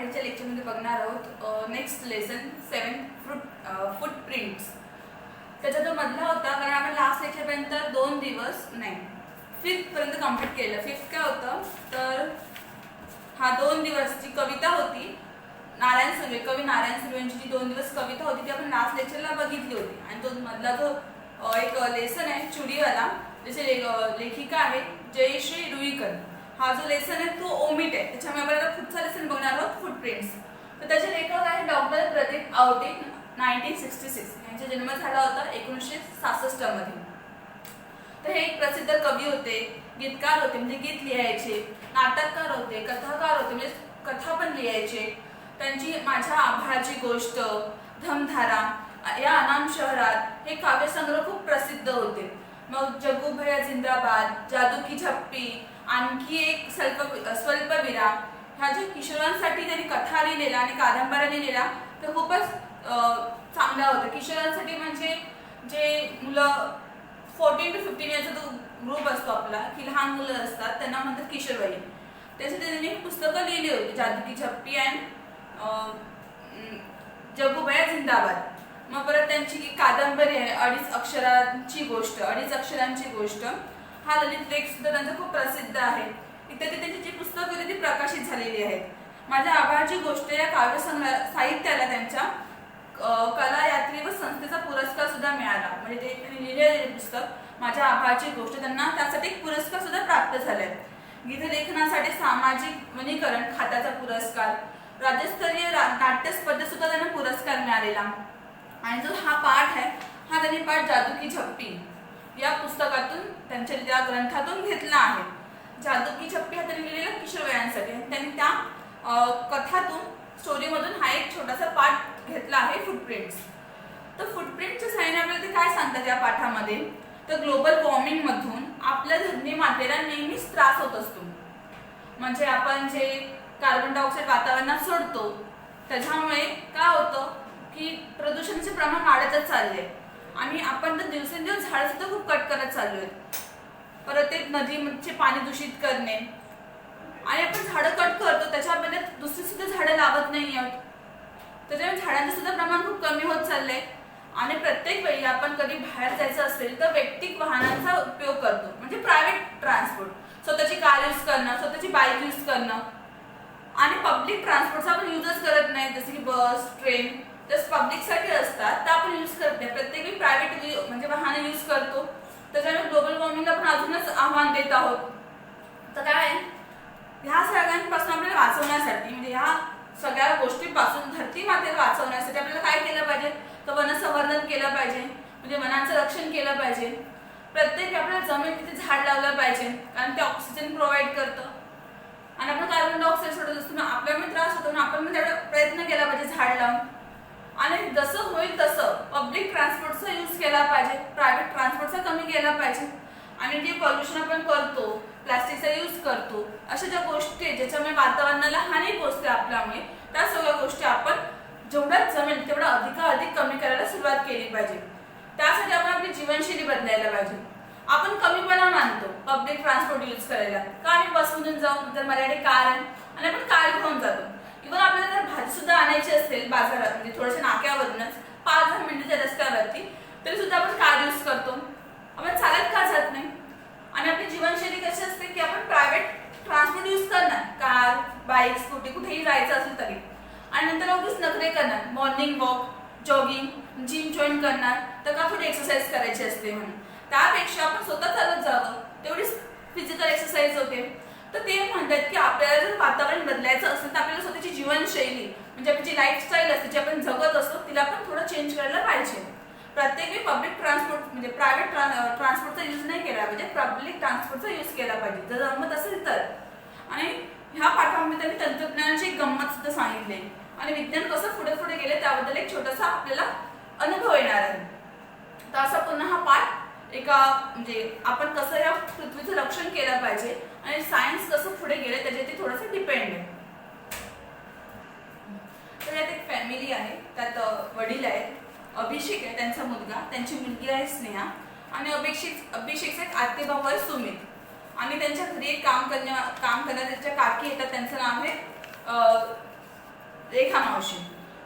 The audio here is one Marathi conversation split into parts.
मराठीच्या लेक्चरमध्ये बघणार आहोत नेक्स्ट लेसन 7 फुटप्रिंट्स. त्याचा जो मधला होता, कारण आपण लास्ट लेक्चरपर्यंत 2 दिवस नाही 5th पर्यंत कंप्लीट केलं. 5th काय होतं तर हा 2 दिवसची कविता होती. नारायण सुर्वे, कवी नारायण सुर्वे यांची जी 2 दिवस कविता होती ती आपण लास्ट लेक्चरला बघितली होती. आणि तो मधला जो एक लेसन आहे चुडीवाला, जसे लेखिका आहे जयश्री रुईकर. हा जो लेसन आहे तो ओमिट आहे, त्याच्यामुळे आपण पुढचा लेसन बघणार आहोत फुटप्रिंट्स. तर त्याचे लेखक आहे डॉक्टर प्रदीप आवटे. 1966 यांचा जन्म झाला होता 1966 मध्ये. तर हे एक प्रसिद्ध कवी होते, गीतकार होते म्हणजे गीत लिहायचे, नाटककार होते, कथाकार होते म्हणजे कथा पण लिहायचे. त्यांची माझ्या आभाळाची गोष्ट, धमधारा या अनाम शहरात हे काव्यसंग्रह खूप प्रसिद्ध होते. मग जग्गू भैया जिंदाबाद, जादू की झप्पी, आणखी एक स्वल्पविराम, ह्या ज्या किशोरांसाठी त्यांनी कथा लिहिलेल्या आणि कादंबऱ्या लिहिलेल्या तर खूपच चांगल्या होत्या. किशोरांसाठी म्हणजे जे मुलं 14 to 15 याचा जो ग्रुप असतो आपला, की लहान मुलं असतात त्यांना म्हणतात किशोरवयीन. त्यासाठी त्यांनी पुस्तकं लिहिली होती, जादू की झप्पी अँड जग्गू भैया जिंदाबाद. मग परत त्यांची कादंबरी आहे 2.5 अक्षरांची गोष्ट. हा ललित लेख सुद्धा त्यांचा खूप प्रसिद्ध आहे. इत्यादी त्यांची जी पुस्तकं होती ती प्रकाशित झालेली आहेत. माझ्या आभाळाची गोष्ट या काव्यसंग्रह साहित्याला त्यांच्या कला यात्री व संस्थेचा पुरस्कार सुद्धा मिळाला. म्हणजे ते त्यांनी लिहिलेले पुस्तक माझ्या आभाळाची गोष्ट त्यांना त्यासाठी एक पुरस्कार सुद्धा प्राप्त झालाय. गीतलेखनासाठी सामाजिक वनीकरण खात्याचा पुरस्कार, राज्यस्तरीय नाट्य स्पर्धेत सुद्धा त्यांना पुरस्कार मिळालेला. आणि जो हा पाठ आहे हा त्यांनी पाठ जादू की झप्पी या पुस्तकातून त्यांच्या त्या ग्रंथातून घेतला आहे. जादू की झप्पी हा त्यांनी लिहिलेला किशोरवयांसाठी. त्यांनी त्या कथातून स्टोरीमधून हा एक छोटासा पाठ घेतला आहे फुटप्रिंट्स. तर फुटप्रिंटच्या साहाय्याने आपल्याला ते काय सांगतात या पाठामध्ये तर ग्लोबल वॉर्मिंग मधून आपल्या धरणी मातेला नेहमीच त्रास होत असतो. म्हणजे आपण जे कार्बन डायऑक्साईड वातावरणात सोडतो त्याच्यामुळे काय होतं की प्रदूषणाचे प्रमाण वाढतच चालले आणि आपण तर दिवसेंदिवस झाडं सुद्धा खूप कट करत चाललोय. परत ते नदीचे पाणी दूषित करणे आणि आपण झाडं कट करतो त्याच्यामध्ये दुसरी सुद्धा झाडं लावत नाही आहोत. त्याच्यामुळे झाडांचं सुद्धा प्रमाण खूप कमी होत चाललंय. आणि प्रत्येक वेळी आपण कधी बाहेर जायचं असेल तर वैयक्तिक वाहनांचा उपयोग करतो, म्हणजे प्रायव्हेट ट्रान्सपोर्ट, स्वतःची कार यूज करणं, स्वतःची बाईक यूज करणं. आणि पब्लिक ट्रान्सपोर्टचा आपण यूजच करत नाही, जसे की बस, ट्रेन जस्ट पब्लिकसाठी असतात तर आपण यूज करत नाही. प्रत्येक वेळी प्रायव्हेट म्हणजे वाहन यूज करतो. त्याच्यामुळे ग्लोबल वॉर्मिंगला आपण अजूनच आव्हान देत आहोत. तर काय ह्या सगळ्यांपासून आपल्याला वाचवण्यासाठी म्हणजे ह्या सगळ्या गोष्टींपासून धरती मातेला वाचवण्यासाठी आपल्याला काय केलं पाहिजे तर वनसंवर्धन केलं पाहिजे, म्हणजे वनांचं रक्षण केलं पाहिजे. प्रत्येक आपल्याला जमीन तिथे झाड लावलं पाहिजे कारण ते ऑक्सिजन प्रोव्हाइड करतं आणि आपण कार्बन डायऑक्साईड सोडत असतो ना, आपल्याला त्रास होतो ना, आपण तेवढा प्रयत्न केला पाहिजे झाड लावून. आणि जसं होईल तसं पब्लिक ट्रान्सपोर्टचा यूज केला पाहिजे, प्रायव्हेट ट्रान्सपोर्टचा कमी केला पाहिजे. आणि जे पोल्युशन आपण करतो, प्लास्टिकचा यूज करतो, अशा ज्या गोष्टी ज्याच्यामुळे वातावरणाला हानी पोहोचते आपल्यामुळे, त्या सगळ्या गोष्टी आपण जेवढं जमेल तेवढं अधिकाधिक कमी करायला सुरुवात केली पाहिजे. त्यासाठी आपण आपली जीवनशैली बदलायला पाहिजे. आपण कमीपणा मानतो पब्लिक ट्रान्सपोर्ट यूज करायला, का आम्ही बसमधून जाऊ तर माझ्याकडे कार आहे आणि आपण कार घेऊन जातो. इव्हन आपल्याला जर भाजी सुद्धा आणायची असेल बाजारात म्हणजे थोड्याशा नाक्यावरूनच 5-10 मिनिटाच्या रस्त्यावरती तरी सुद्धा आपण कार यूज करतो. आपण चालत का जात नाही? आणि आपली जीवनशैली कशी असते की आपण प्रायव्हेट ट्रान्सपोर्ट यूज करणार, कार, बाईक, स्कूटी कुठेही जायचं असेल तरी. आणि नंतर उगीच नखरे करणार, morning walk, jogging, gym join करणार तर का थोडी एक्सरसाइज करायची असते म्हणून. त्यापेक्षा आपण स्वतः चालत जावं, तेवढीच फिजिकल एक्सरसाइज होते. तर ते म्हणतात की आपल्याला जर वातावरण बदलायचं असेल तर आपल्याला स्वतःची जीवनशैली म्हणजे आपली जी लाईफस्टाईल असते जी आपण जगत असतो तिला आपण थोडं चेंज करायला पाहिजे. प्रत्येक वेळी पब्लिक ट्रान्सपोर्ट म्हणजे प्रायव्हेट ट्रान्सपोर्टचा यूज नाही केला पाहिजे, पब्लिक ट्रान्सपोर्टचा यूज केला पाहिजे जर जमत असेल तर. आणि ह्या पाठामध्ये त्यांनी तंत्रज्ञानाची एक गंमत सुद्धा सांगितली आणि विज्ञान कसं पुढे पुढे गेले त्याबद्दल एक छोटासा आपल्याला अनुभव येणार आहे. तर असा पुन्हा हा पाठ एका म्हणजे आपण कसं या पृथ्वीचं रक्षण केलं पाहिजे आणि सायन्स कसं पुढे गेलं त्याच्यावरती थोडंसं डिपेंड आहे. तर यात एक फॅमिली आहे, त्यात वडील आहेत, अभिषेक आहे त्यांचा मुलगा, त्यांची मुलगी आहे स्नेहा आणि अभिषेकचा एक आत्ते भाऊ आहे सुमित आणि त्यांच्या घरी एक काम करणाऱ्या त्यांच्या काकी येतात, त्यांचं नाव आहे रेखा मावशी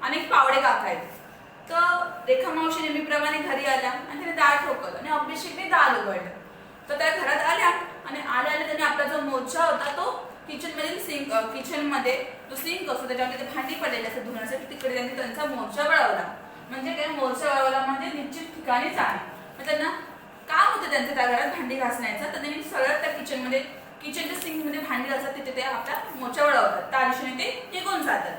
आणि एक पावडे काका आहेत. तर रेखा मावशी नेहमीप्रमाणे घरी आल्या आणि त्याने दार ठोकवलं आणि अभिषेकने दार उघडलं. तर त्या घरात आल्या आणि आल्या त्यांनी आपला जो मोर्चा होता तो किचनमधील किचनमध्ये जो सिंक असतो त्याच्यामध्ये ते भांडी पडलेले असतात धुण्यासाठी, तिकडे त्यांनी त्यांचा मोर्चा वळवला. म्हणजे काय मोर्चा वळवला म्हणजे निश्चित ठिकाणीच आहे. मग त्यांना काम होतं त्यांचं त्या घरात भांडी घासण्याचं, तर त्यांनी सरळ त्या किचनच्या सिंकमध्ये भांडी घासतात, तिथे ते आपला मोर्चा वळवतात. त्या दिशेने ते निघून जातात.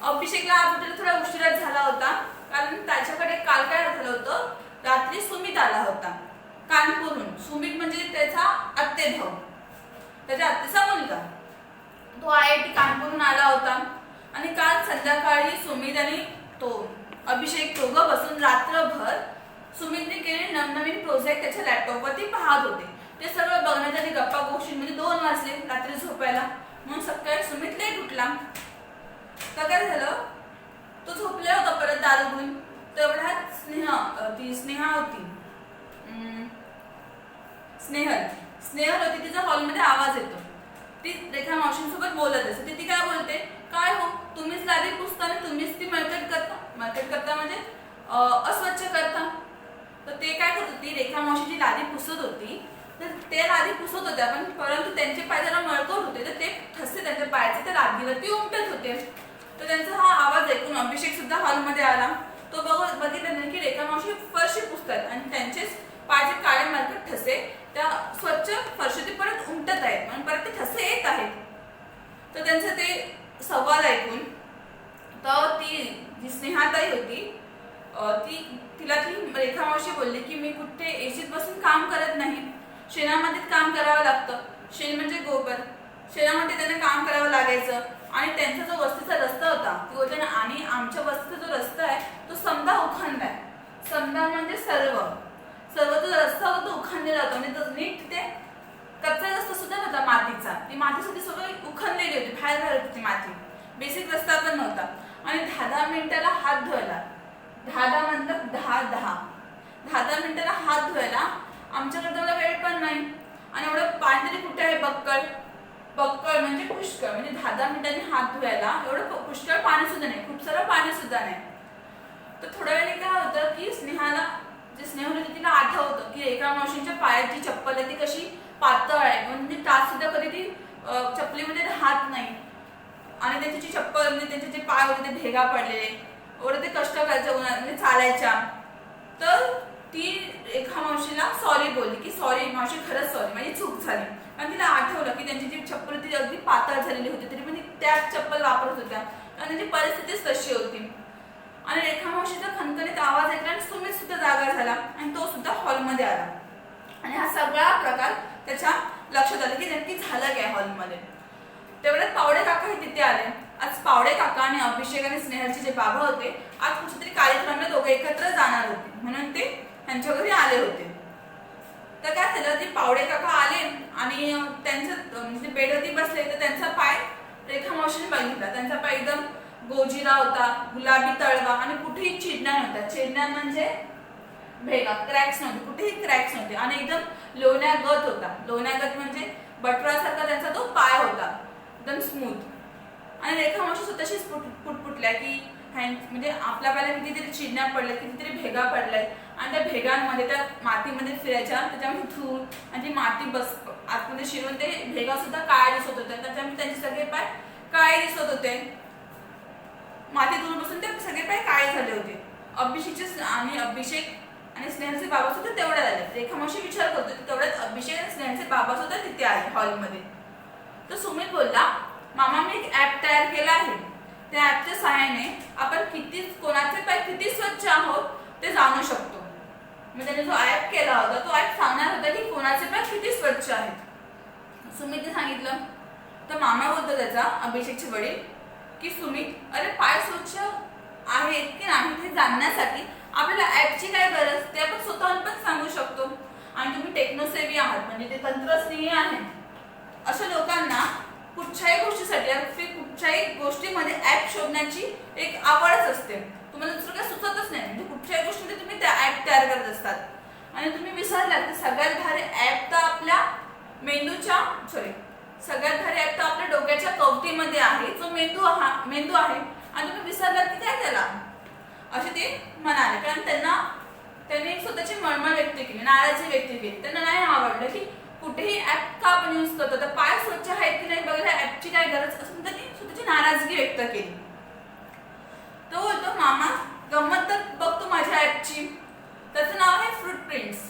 अभिषेकला आज हॉटेल थोडा उशिराच झाला होता, कारण त्याच्याकडे काल काय झालं होतं, रात्री सुमित आला होता कानपूरहून. सुमित म्हणजे त्याचा आत्ते भाऊ, त्याच्या आत्तेचा मुलगा. तो IIT कानपूरहून आला होता आणि काल संध्याकाळी सुमित आणि तो अभिषेक दोघं बसून रात्रभर सुमितने केलेले नवनवीन प्रोजेक्ट त्याच्या लॅपटॉपवरती पाहत होते. ते सगळं बघण्यात आणि गप्पा गोष्टींमध्ये 2 वाजले रात्री झोपायला. मग सकाळी सुमित लेट उठला. तर काय झालं, तो झोपला होता परत दार उघडून. तेवढ्यात स्नेहा होती, स्नेहल होती. तिचा हॉलमध्ये आवाज येतो. ती रेखा मावशींसोबत बोलत असते. ती काय बोलते, काय हो तुम्हीच लादी पुसता आणि तुम्हीच ती मळकट करता म्हणजे अस्वच्छ करता. तर ते काय करत होती, रेखा मावशी जी लादी पुसत होती तर ते लादी पुसत होत्या, पण परंतु त्यांचे पाय जरा मळकट होते, तर ते ठसे त्यांच्या पायाचे त्या लादीवरती उमटत होते. तर त्यांचा हा आवाज ऐकून अभिषेक सुद्धा हॉलमध्ये आला. तो बघितलं की रेखा मावशी फरशी पुसतात आणि त्यांचेच पायाचे काळे मळकट ठसे त्या स्वच्छ फरशीवरती परत उमटत आहेत, म्हणून परत ते ठसे येत आहेत. तर त्यांचं ते संवाद ऐकून तर ती जी स्नेहाताई होती तिला रेखा मावशी बोलली की मी कुठे एसीत बसून काम करत नाही, शेणामध्येच काम करावं लागतं. शेण म्हणजे गोबर, शेणामध्ये त्यांना काम करावं लागायचं. आणि त्यांचा जो वस्तीचा रस्ता होता ती बोलते आणि आमच्या वस्तीचा जो रस्ता आहे तो समदा उखंडलाय. समदा म्हणजे सर्व जो रस्ता होता तो उखंडलेला होता. म्हणजे तो नीट तिथे कच्चा रस्ता सुद्धा नव्हता मातीचा, ती माती सुद्धा सगळी उखंडलेली होती, बाहेर होती ती माती, बेसिक रस्ता पण नव्हता. आणि 10 मिनिटाला हात धुवायला, 10 म्हणतात 10 मिनिटाला हात धुवायला आमच्याकडे तेवढा वेळ पण नाही. आणि एवढं पाणी तरी कुठे आहे, बक्कळ म्हणजे पुष्कळ, म्हणजे 10 मिनिटांनी हात धुवायला एवढं पुष्कळ पाणी सुद्धा नाही, खूप सारं पाणी सुद्धा नाही. तर थोड्या वेळाने काय होतं की स्नेहल होती तिला आठवतं की रेखा मावशींच्या पायात जी चप्पल आहे ती कशी पातळ आहे, म्हणजे टाच सुद्धा कधी ती चप्पलीमध्ये राहत नाही. आणि त्यांची जी चप्पल म्हणजे त्यांचे जे पाय होते ते भेगा पडलेले, एवढं ते कष्ट करायचं उन्हात म्हणजे चालायच्या. तर ती रेखा मावशीला सॉरी बोलली की सॉरी मावशी, खरंच सॉरी, माझी चूक झाली. आणि तिला आठवलं की त्यांची जी चप्पल ती अगदी पातळ झालेली होती, तरी पण ती त्याच चप्पल वापरत होत्या, कारण त्यांची परिस्थितीच तशी होती. आणि रेखा मावशीचा खणखणीत आवाज ऐकला आणि सुमित सुद्धा जागा झाला आणि तो सुद्धा हॉलमध्ये आला. आणि हा सगळा प्रकार त्याच्या लक्षात आला की नक्की झालं काय हॉलमध्ये. तेवढ्यात पावडे काका तिथे आले. आज पावडे काका आणि अभिषेक आणि स्नेहलचे जे बाबा होते आज कुठेतरी कार्यक्रमाला दोघे एकत्र जाणार होते, म्हणून ते त्यांच्या घरी आले होते. तर काय झालं, ते पावडे काका आले आणि त्यांचं म्हणजे बेडवरती बसले. तर त्यांचा पाय रेखा मावशीने बघितला. त्यांचा पाय एकदम गोजिरा होता, गुलाबी तळवा आणि कुठेही चिडण्या नव्हत्या. चिडण्या म्हणजे भेगा, क्रॅक्स नव्हते, कुठेही क्रॅक्स नव्हते आणि एकदम लोण्यागत होता. लोण्यागत म्हणजे बटरासारखा त्यांचा तो पाय होता, एकदम स्मूथ. आणि रेखा मावशी स्वतःशीच पुटपुटल्या की म्हणजे आपल्या पायाला कितीतरी चिडण्या पडल्या, कितीतरी भेगा पडल्यात आणि त्या भेगांमध्ये त्या मातीमध्ये फिरायच्या, त्याच्यामध्ये धूळ आणि ती माती आतमध्ये शिरून ते भेगा सुद्धा काळ्या दिसत होत्या. त्याच्यामुळे त्यांचे सगळे पाय काळे दिसत होते. माती धूळ बसून ते सगळे पाय काळे झाले होते. अभिषेक आणि स्नेहलचे बाबा सुद्धा तेवढ्यात आले. रेखा मावशी विचार करतो की तेवढ्यात अभिषेक आणि स्नेहलचे बाबा सुद्धा तिथे आले हॉलमध्ये. तर सुमित बोलला, मामा मी एक ऍप तयार केला आहे. त्या ऍपच्या सहाय्याने आपण कोणाचे पाय किती स्वच्छ आहोत ते जाणू शकतो. म्हणजे त्याने जो ऍप केला होता तो ऍप सांगणार होता की कोणाचे पाय किती स्वच्छ आहेत. सुमितने सांगितलं. तर मामा बोलतो त्याचा, अभिषेकचे वडील, की सुमित अरे पाय स्वच्छ आहेत की नाही हे जाणण्यासाठी आपल्याला ऍपची काय गरज ते आपण स्वतःहून पण सांगू शकतो. आणि तुम्ही टेक्नोसेवी आहात म्हणजे ते तंत्रस्नेही आहेत, अशा लोकांना कुठच्याही गोष्टीसाठी कुठच्याही गोष्टीमध्ये ऍप शोधण्याची एक आवडच असते. तुम्हाला दुसरं काही सुचतच नाही, म्हणजे कुठच्याही गोष्टीमध्ये तुम्ही त्या ऍप तयार करत असतात. आणि तुम्ही विसरलात की सगळ्यात भारी ऍप तर आपल्या मेंदूच्या सगळ्यात भारी ऍप तर आपल्या डोक्याच्या कवटीमध्ये आहे, जो मेंदू आहे आणि तुम्ही विसरलात की काय त्याला, असे ते म्हणाले. कारण त्यांनी स्वतःची मळमळ व्यक्त केली, नाराजी व्यक्त केली. त्यांना नाही आवडलं की कुठेही ऍप का आपण यूज करतो, तर पाय स्वच्छ आहेत की नाही बघायला ऍपची काय गरज, असं त्यांनी स्वतःची नाराजगी व्यक्त केली. तो बोलतो मामा गंमत तर बघतो माझ्या ऍपची, त्याचं नाव आहे फूटप्रिंट्स.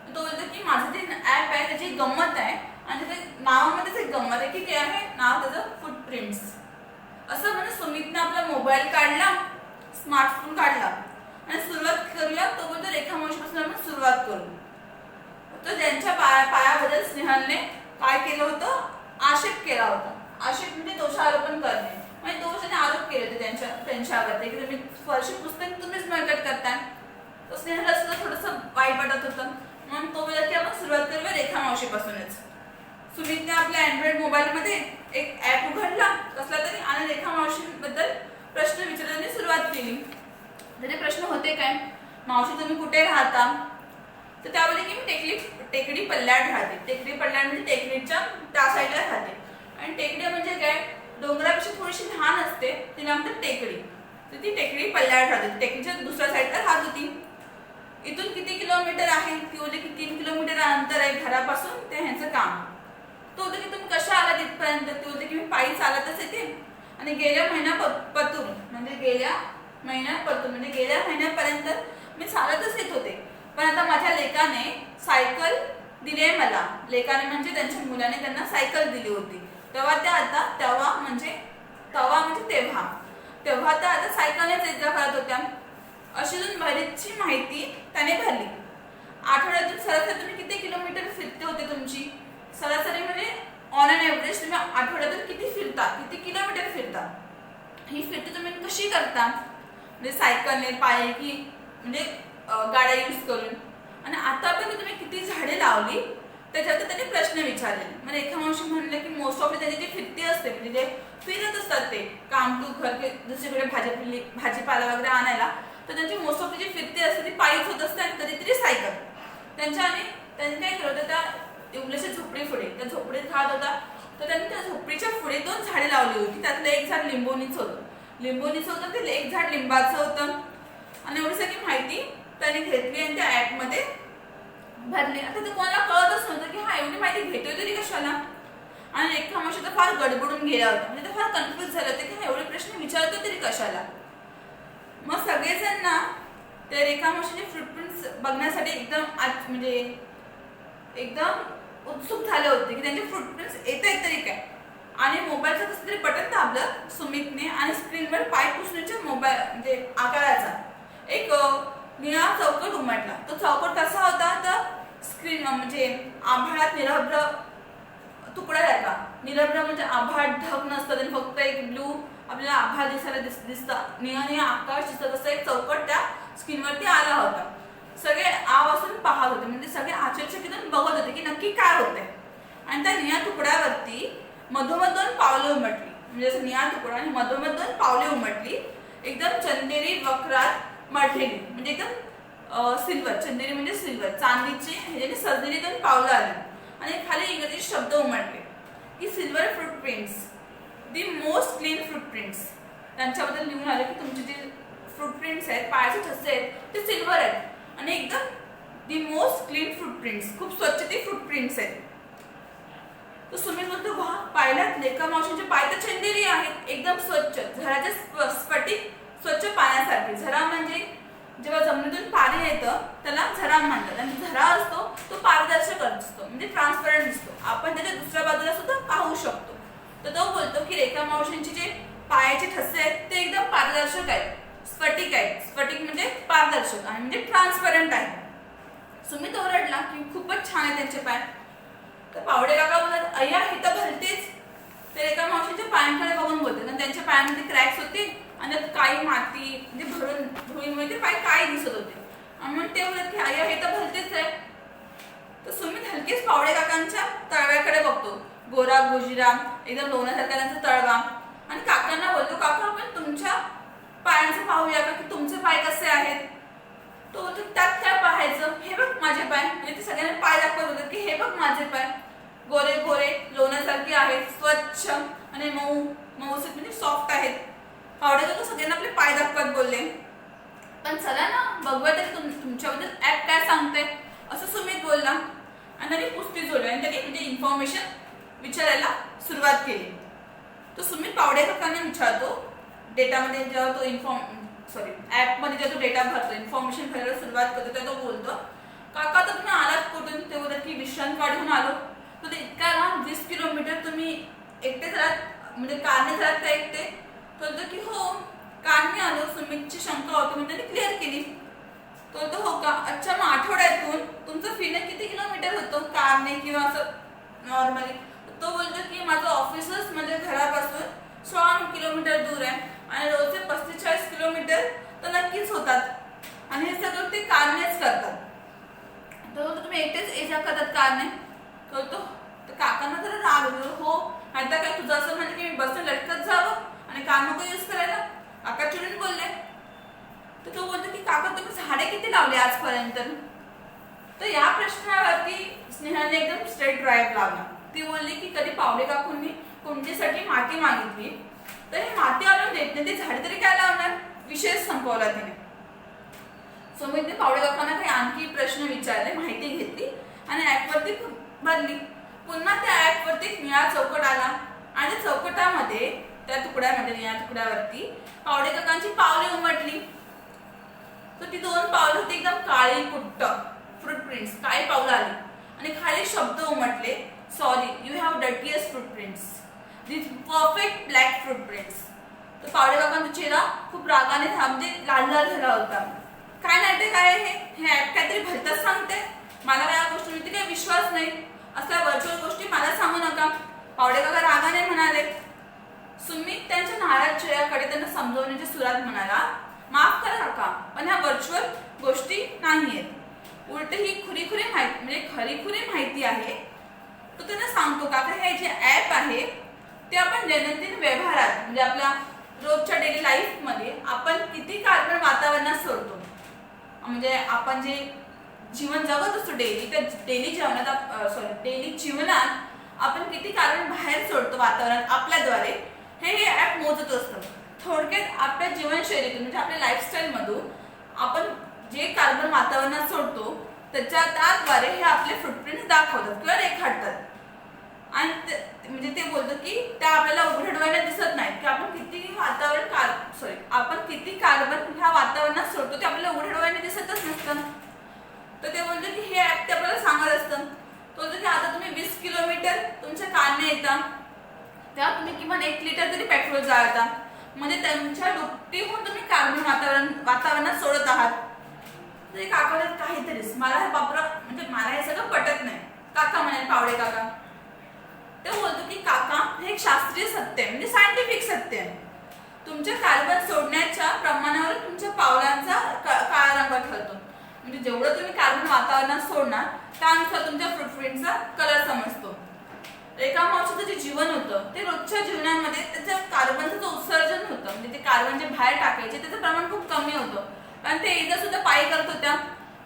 तो बोलतो की माझं जे ऍप आहे त्याची गंमत आहे आणि त्याच्या नावामध्येच एक गंमत आहे की ते आहे नाव त्याचं फूटप्रिंट्स. असं म्हणजे सुमितने आपला मोबाईल काढला, स्मार्टफोन काढला आणि सुरुवात करूया. तो बोलतो रेखा मावशीपासून आपण सुरुवात करू. तर त्यांच्या पायाबद्दल स्नेहलने काय केलं होतं, आक्षेप केला होता. आक्षेप म्हणजे दोषारोपण करणे, म्हणजे दोषाने आरोप केले होते त्यांच्यावरती की तुम्ही फरशी पुस्तक तुम्हीच मळकट करताय. तर स्नेहलला सुद्धा थोडंसं वाईट वाटत होतं. म्हणून तो बोलला की आपण सुरुवात करूया रेखा मावशीपासूनच. सुमितने आपल्या अँड्रॉइड मोबाईलमध्ये एक ऍप उघडला कसला तरी आणि रेखा मावशीबद्दल प्रश्न विचारण्याने सुरुवात केली. त्याचे प्रश्न होते काय, मावशी तुम्ही कुठे राहता, तर त्या बोलली की मी टेकडी पल्ल्याड राहते. टेकडी पल्ल्याड म्हणजे टेकडीच्या त्या साईडला राहते. आणि टेकडी म्हणजे काय, डोंगरापेक्षा थोडीशी लहान असते, तिला म्हणतात टेकडी. तर ती टेकडी पल्ल्याड राहते, टेकडीच्या दुसऱ्या साईडला राहत होती. इथून किती किलोमीटर आहे, ती बोलली की 3 किलोमीटर अंतर आहे घरापासून ते ह्यांचं काम. तो बोलतो की तुम्ही कशा आला तिथपर्यंत, ती बोलते की मी पायी चालतच येते आणि गेल्या महिन्यापर्यंत मी चालतच येत होते. पण आता माझ्या लेकाने सायकल दिली आहे मला. लेकाने म्हणजे त्यांच्या मुलाने त्यांना सायकल दिली होती. तेव्हा त्या आता सायकलनेच येत करत होत्या. अशी बरीचशी माहिती त्याने भरली. आठवड्यातून सरासरी तुम्ही किती किलोमीटर फिरते होते तुमची, सरासरी म्हणजे ऑन अन एव्हरेज तुम्ही आठवड्यातून किती किलोमीटर फिरता, ही फिरती तुम्ही कशी करता, म्हणजे सायकलने, पायी की म्हणजे गाड्या यूज करून. आणि आतापर्यंत तुम्ही किती झाडे लावली त्याच्यावर त्यांनी प्रश्न विचारले. मग रेखा मावशी म्हणले की मोस्ट ऑफ त्यांची जी फिरती असते म्हणजे जे फिरत असतात ते काम टू घर दुसरीकडे भाजीपाला वगैरे आणायला, तर त्यांची मोस्ट ऑफ जी फिरती असते ती पायीच होत असते आणि कधीतरी सायकल. त्यांनी काय केलं होतं, त्या एवढ्याशा झोपडी पुढे, त्या झोपडीत राहत होता, तर त्यांनी त्या झोपडीच्या पुढे 2 झाडे लावली होती. त्यातलं एक झाड लिंबोणीचं होतं, ते एक झाड लिंबाचं होतं. आणि एवढी सगळी माहिती त्याने घेतली आणि त्या ऍपमध्ये भरली. आता ते कोणाला कळतच नव्हतं की हा एवढी माहिती घेतोय तरी कशाला. आणि रेखा मावशी तर फार गडबडून गेला होता, म्हणजे ते फार कन्फ्युज झाले होते की हा एवढे प्रश्न विचारतो तरी कशाला. मग सगळेजण ना त्या रेखा मावशीचे फूटप्रिंट्स बघण्यासाठी एकदम उत्सुक झाले होते की त्यांचे फूटप्रिंट्स येत आहेत तरी काय. आणि मोबाईलचं कसं तरी बटन दाबलं सुमितने आणि स्क्रीनवर पाय पुसण्याच्या म्हणजे आकाराचा एक निळा चौकट उमटला. तो चौकट कसा होता, तर स्क्रीन म्हणजे आभाळात निरभ्र तुकडा सारखा. निरभ्र म्हणजे आभाळ ढग नसतं आणि फक्त एक ब्लू आपल्याला आभाळ दिसायला दिसतं, निळा आकाश दिसतं, तसं एक चौकट त्या स्क्रीनवरती आला होता. सगळे आवाजून पाहत होते, म्हणजे सगळे आश्चर्यचकित बघत होते की नक्की काय होतंय. आणि त्या निळ्या तुकड्यावरती मधोमध 2 पावले उमटली, म्हणजे असं निळा तुकडा आणि मधोमध 2 पावले उमटली, एकदम चंदेरी वक्रात मढलेली, म्हणजे एकदम सिल्वर, चंदेरी म्हणजे सिल्वर, चांदीची ह्याच्याने सजलेली 2 पावलं आली. आणि खाली इंग्रजी शब्द उमटले की सिल्वर फूटप्रिंट्स, दी मोस्ट क्लीन फूटप्रिंट्स. त्यांच्याबद्दल लिहून आलं की तुमचे जे फूटप्रिंट्स आहेत, पायाचे ठसे आहेत, ते सिल्वर आहेत आणि एकदम दी मोस्ट क्लीन फूटप्रिंट्स, खूप स्वच्छ ते फूटप्रिंट्स आहेत. तर सुमित बोलतो वाह, पाहिलात रेखा मावशींचे पाय तर चंदेरी आहेत, एकदम स्वच्छ, झराचे स्फटिक स्वच्छ पाण्यासारखे. झरा म्हणजे जेव्हा जमिनीतून पाणी येतं त्याला झरा म्हणतात. आणि झरा असतो तो पारदर्शक असतो, म्हणजे ट्रान्सपरंट दिसतो, आपण त्याच्या दुसऱ्या बाजूला सुद्धा पाहू शकतो. तर तो बोलतो की रेखा मावशींचे जे पायाचे ठसे आहेत ते एकदम पारदर्शक आहेत, स्फटिक आहेत. स्फटिक म्हणजे पारदर्शक आणि म्हणजे ट्रान्सपरंट आहे. सुमित ओरडला की खूपच छान आहे त्यांचे पाय. तर पावडे काका बोलतात अय्या हे तर भलतेच. ते रेखा मावशींच्या पायांकडे बघून बोलतात आणि त्यांच्या पायांमध्ये क्रॅक्स होते आणि त्यात काही माती म्हणजे भरून धुळीमुळे ते पाय काय दिसत होते. आणि मग ते बोलत की अय्या हे तर भलतेच आहे. तर सुमित हलकेच पावडे काकांच्या तळव्याकडे बघतो, गोरा गोजिरा एकदम लोण्यासारखा त्यांचा तळवा. आणि काकांना बोलतो काका आपण तुमच्या पायांचं पाहूया का की तुमचे पाय कसे आहेत. तो बोलतो त्यात काय पाहायचं, हे बघ माझे पाय. म्हणजे ते सगळ्यांना पाय दाखवत होते की हे बघ माझे पाय, गोरे गोरे लोण्यासारखे आहेत, स्वच्छ आणि मऊसूत म्हणजे सॉफ्ट आहेत. पावडे काका सगळ्यांना आपले पाय दाखवत बोलले. पण चला ना बघूया तरी तुमच्याबद्दल ऍप काय सांगते असं सुमित बोलला. आणि त्यांनी पुस्ती जोडली आणि त्यांनी म्हणजे इन्फॉर्मेशन विचारायला सुरुवात केली. तो सुमित पावडे काकांना विचारतो डेटामध्ये जेव्हा तो ऍपमध्ये जेव्हा तो डेटा भरतो, इन्फॉर्मेशन भरायला सुरुवात करतो तेव्हा तो बोलतो, काका तर तुम्ही आलात कुठून? ते बोलतात की विश्रांतवाडीहून आलो. तो ते इतका लांब 20 किलोमीटर तुम्ही एकटेच राहत म्हणजे कारने राहत का एकटे? तो बोलतो की हो कारने आलो. सुमितची शंका होती म्हणून त्यांनी क्लिअर केली. तो बोलतो हो का, अच्छा मग आठवड्यातून तुमचं फिरणं किती किलोमीटर होतं कारने किंवा असं नॉर्मली? तो बोलतो की माझं ऑफिसच म्हणजे घरापासून 16 किलोमीटर दूर आहे आणि रोजचे 45 किलोमीटर तर नक्कीच होतात आणि हे सगळं ते कारनेच करतात. तो बोलतो तुम्ही एकटेच ये जा करतात कारने? तो बोलतो काकांना जरा राग येतो. हो आता काय तुझं असं म्हणजे की मी बसने लटकत जावं आणि कार नको यूज करायला? काका चिडून बोलले. तर तो बोलतो की काका तुम्ही झाडे किती लावले आजपर्यंत? तर या प्रश्नावरती स्नेहाने एकदम स्ट्रेट ड्राईव्ह लावला. ती बोलली की कधी पावडे काकूंनी कुंडीसाठी माती मागितली तर हे माती आणून देत नाही, ते झाडे तरी काय लावणार? विषय संपवला तिने. सुमितने पावडे काकांना काही आणखी प्रश्न विचारले, माहिती घेतली आणि ऍपवरती भरली. पुन्हा त्या ऍपवरती निळा चौकट आला आणि चौकटामध्ये त्या तुकड्यामध्ये निळ्या तुकड्यावरती पावडे काकांची पावले उमटली. तर ती 2 पावलं होती एकदम काळी कुट्ट फूटप्रिंट्स, काळी पावलं आली आणि खाली शब्द उमटले, sorry you have dirtiest footprints, this perfect black footprints. तर पावडे काकांचा चेहरा खूप रागाने म्हणजे लाल लाल झाला होता. काय नाटक आहे हे ऍप काहीतरी भलतंच सांगते, मला या गोष्टीवरती काही विश्वास नाही, असल्या व्हर्च्युअल गोष्टी मला सांगू नका, पावडे काका रागाने म्हणाले. सुमित त्यांच्या नाराज चेहऱ्याकडे त्यांना समजवण्याच्या सुरात म्हणाला, माफ करा काका पण ह्या व्हर्च्युअल गोष्टी नाहीयेत, उलट ही खरीखुरी माहिती आहे. तो त्यांना सांगतो काका हे जे ऍप आहे ते आपण दैनंदिन व्यवहारात म्हणजे आपल्या रोजच्या डेली लाईफ मध्ये आपण किती कार्बन वातावरणात सोडतो, म्हणजे आपण जे जीवन जगत असतो डेली, त्या डेली जीवनात आपण किती कार्बन बाहेर सोडतो वातावरणात आपल्याद्वारे, हे ऍप मोजत असतं. थोडक्यात आपल्या जीवनशैलीतून म्हणजे आपल्या लाईफस्टाईल मधून आपण जे कार्बन वातावरणात सोडतो त्याद्वारे हे आपले फूटप्रिंट्स दाखवतात किंवा रेखाटतात. आणि म्हणजे ते बोलतो की त्या आपल्याला उघड्या डोळ्याने दिसत नाहीत की आपण किती कार्बन ह्या वातावरणात सोडतो, ते आपल्याला उघड्या डोळ्याने दिसतच नसतं. तर ते बोलतो की हे ऍप ते आपल्याला सांगत असतं. तो बोलतो की आता तुम्ही 20 किलोमीटर तुमच्या कारने येता तेव्हा तुम्ही किमान 1 लिटर तरी पेट्रोल जाळता, म्हणजे त्यांच्या दुपटीहून तुम्ही कार्बन वातावरणात सोडत आहात. तर काका काहीतरीच मला हे म्हणजे मला हे सगळं पटत नाही. काका म्हणाले पावडे काका. ते बोलतो की काका हे एक शास्त्रीय सत्य आहे म्हणजे सायंटिफिक सत्य आहे. तुमच्या कार्बन सोडण्याच्या प्रमाणावर तुमच्या पावलांचा काळा रंग ठरतो, म्हणजे जेवढं तुम्ही कार्बन वातावरणात सोडणार त्यानुसार तुमच्या फूटप्रिंटचा कलर समजतो. रेखा मावशीचं जे जीवन होतं ते रोजच्या जीवनामध्ये त्याच्या कार्बनचं जो उत्सर्जन होतं म्हणजे ते कार्बन जे बाहेर टाकायचे त्याचं प्रमाण खूप कमी होतं, कारण ते एकदा सुद्धा पायी करत होत्या.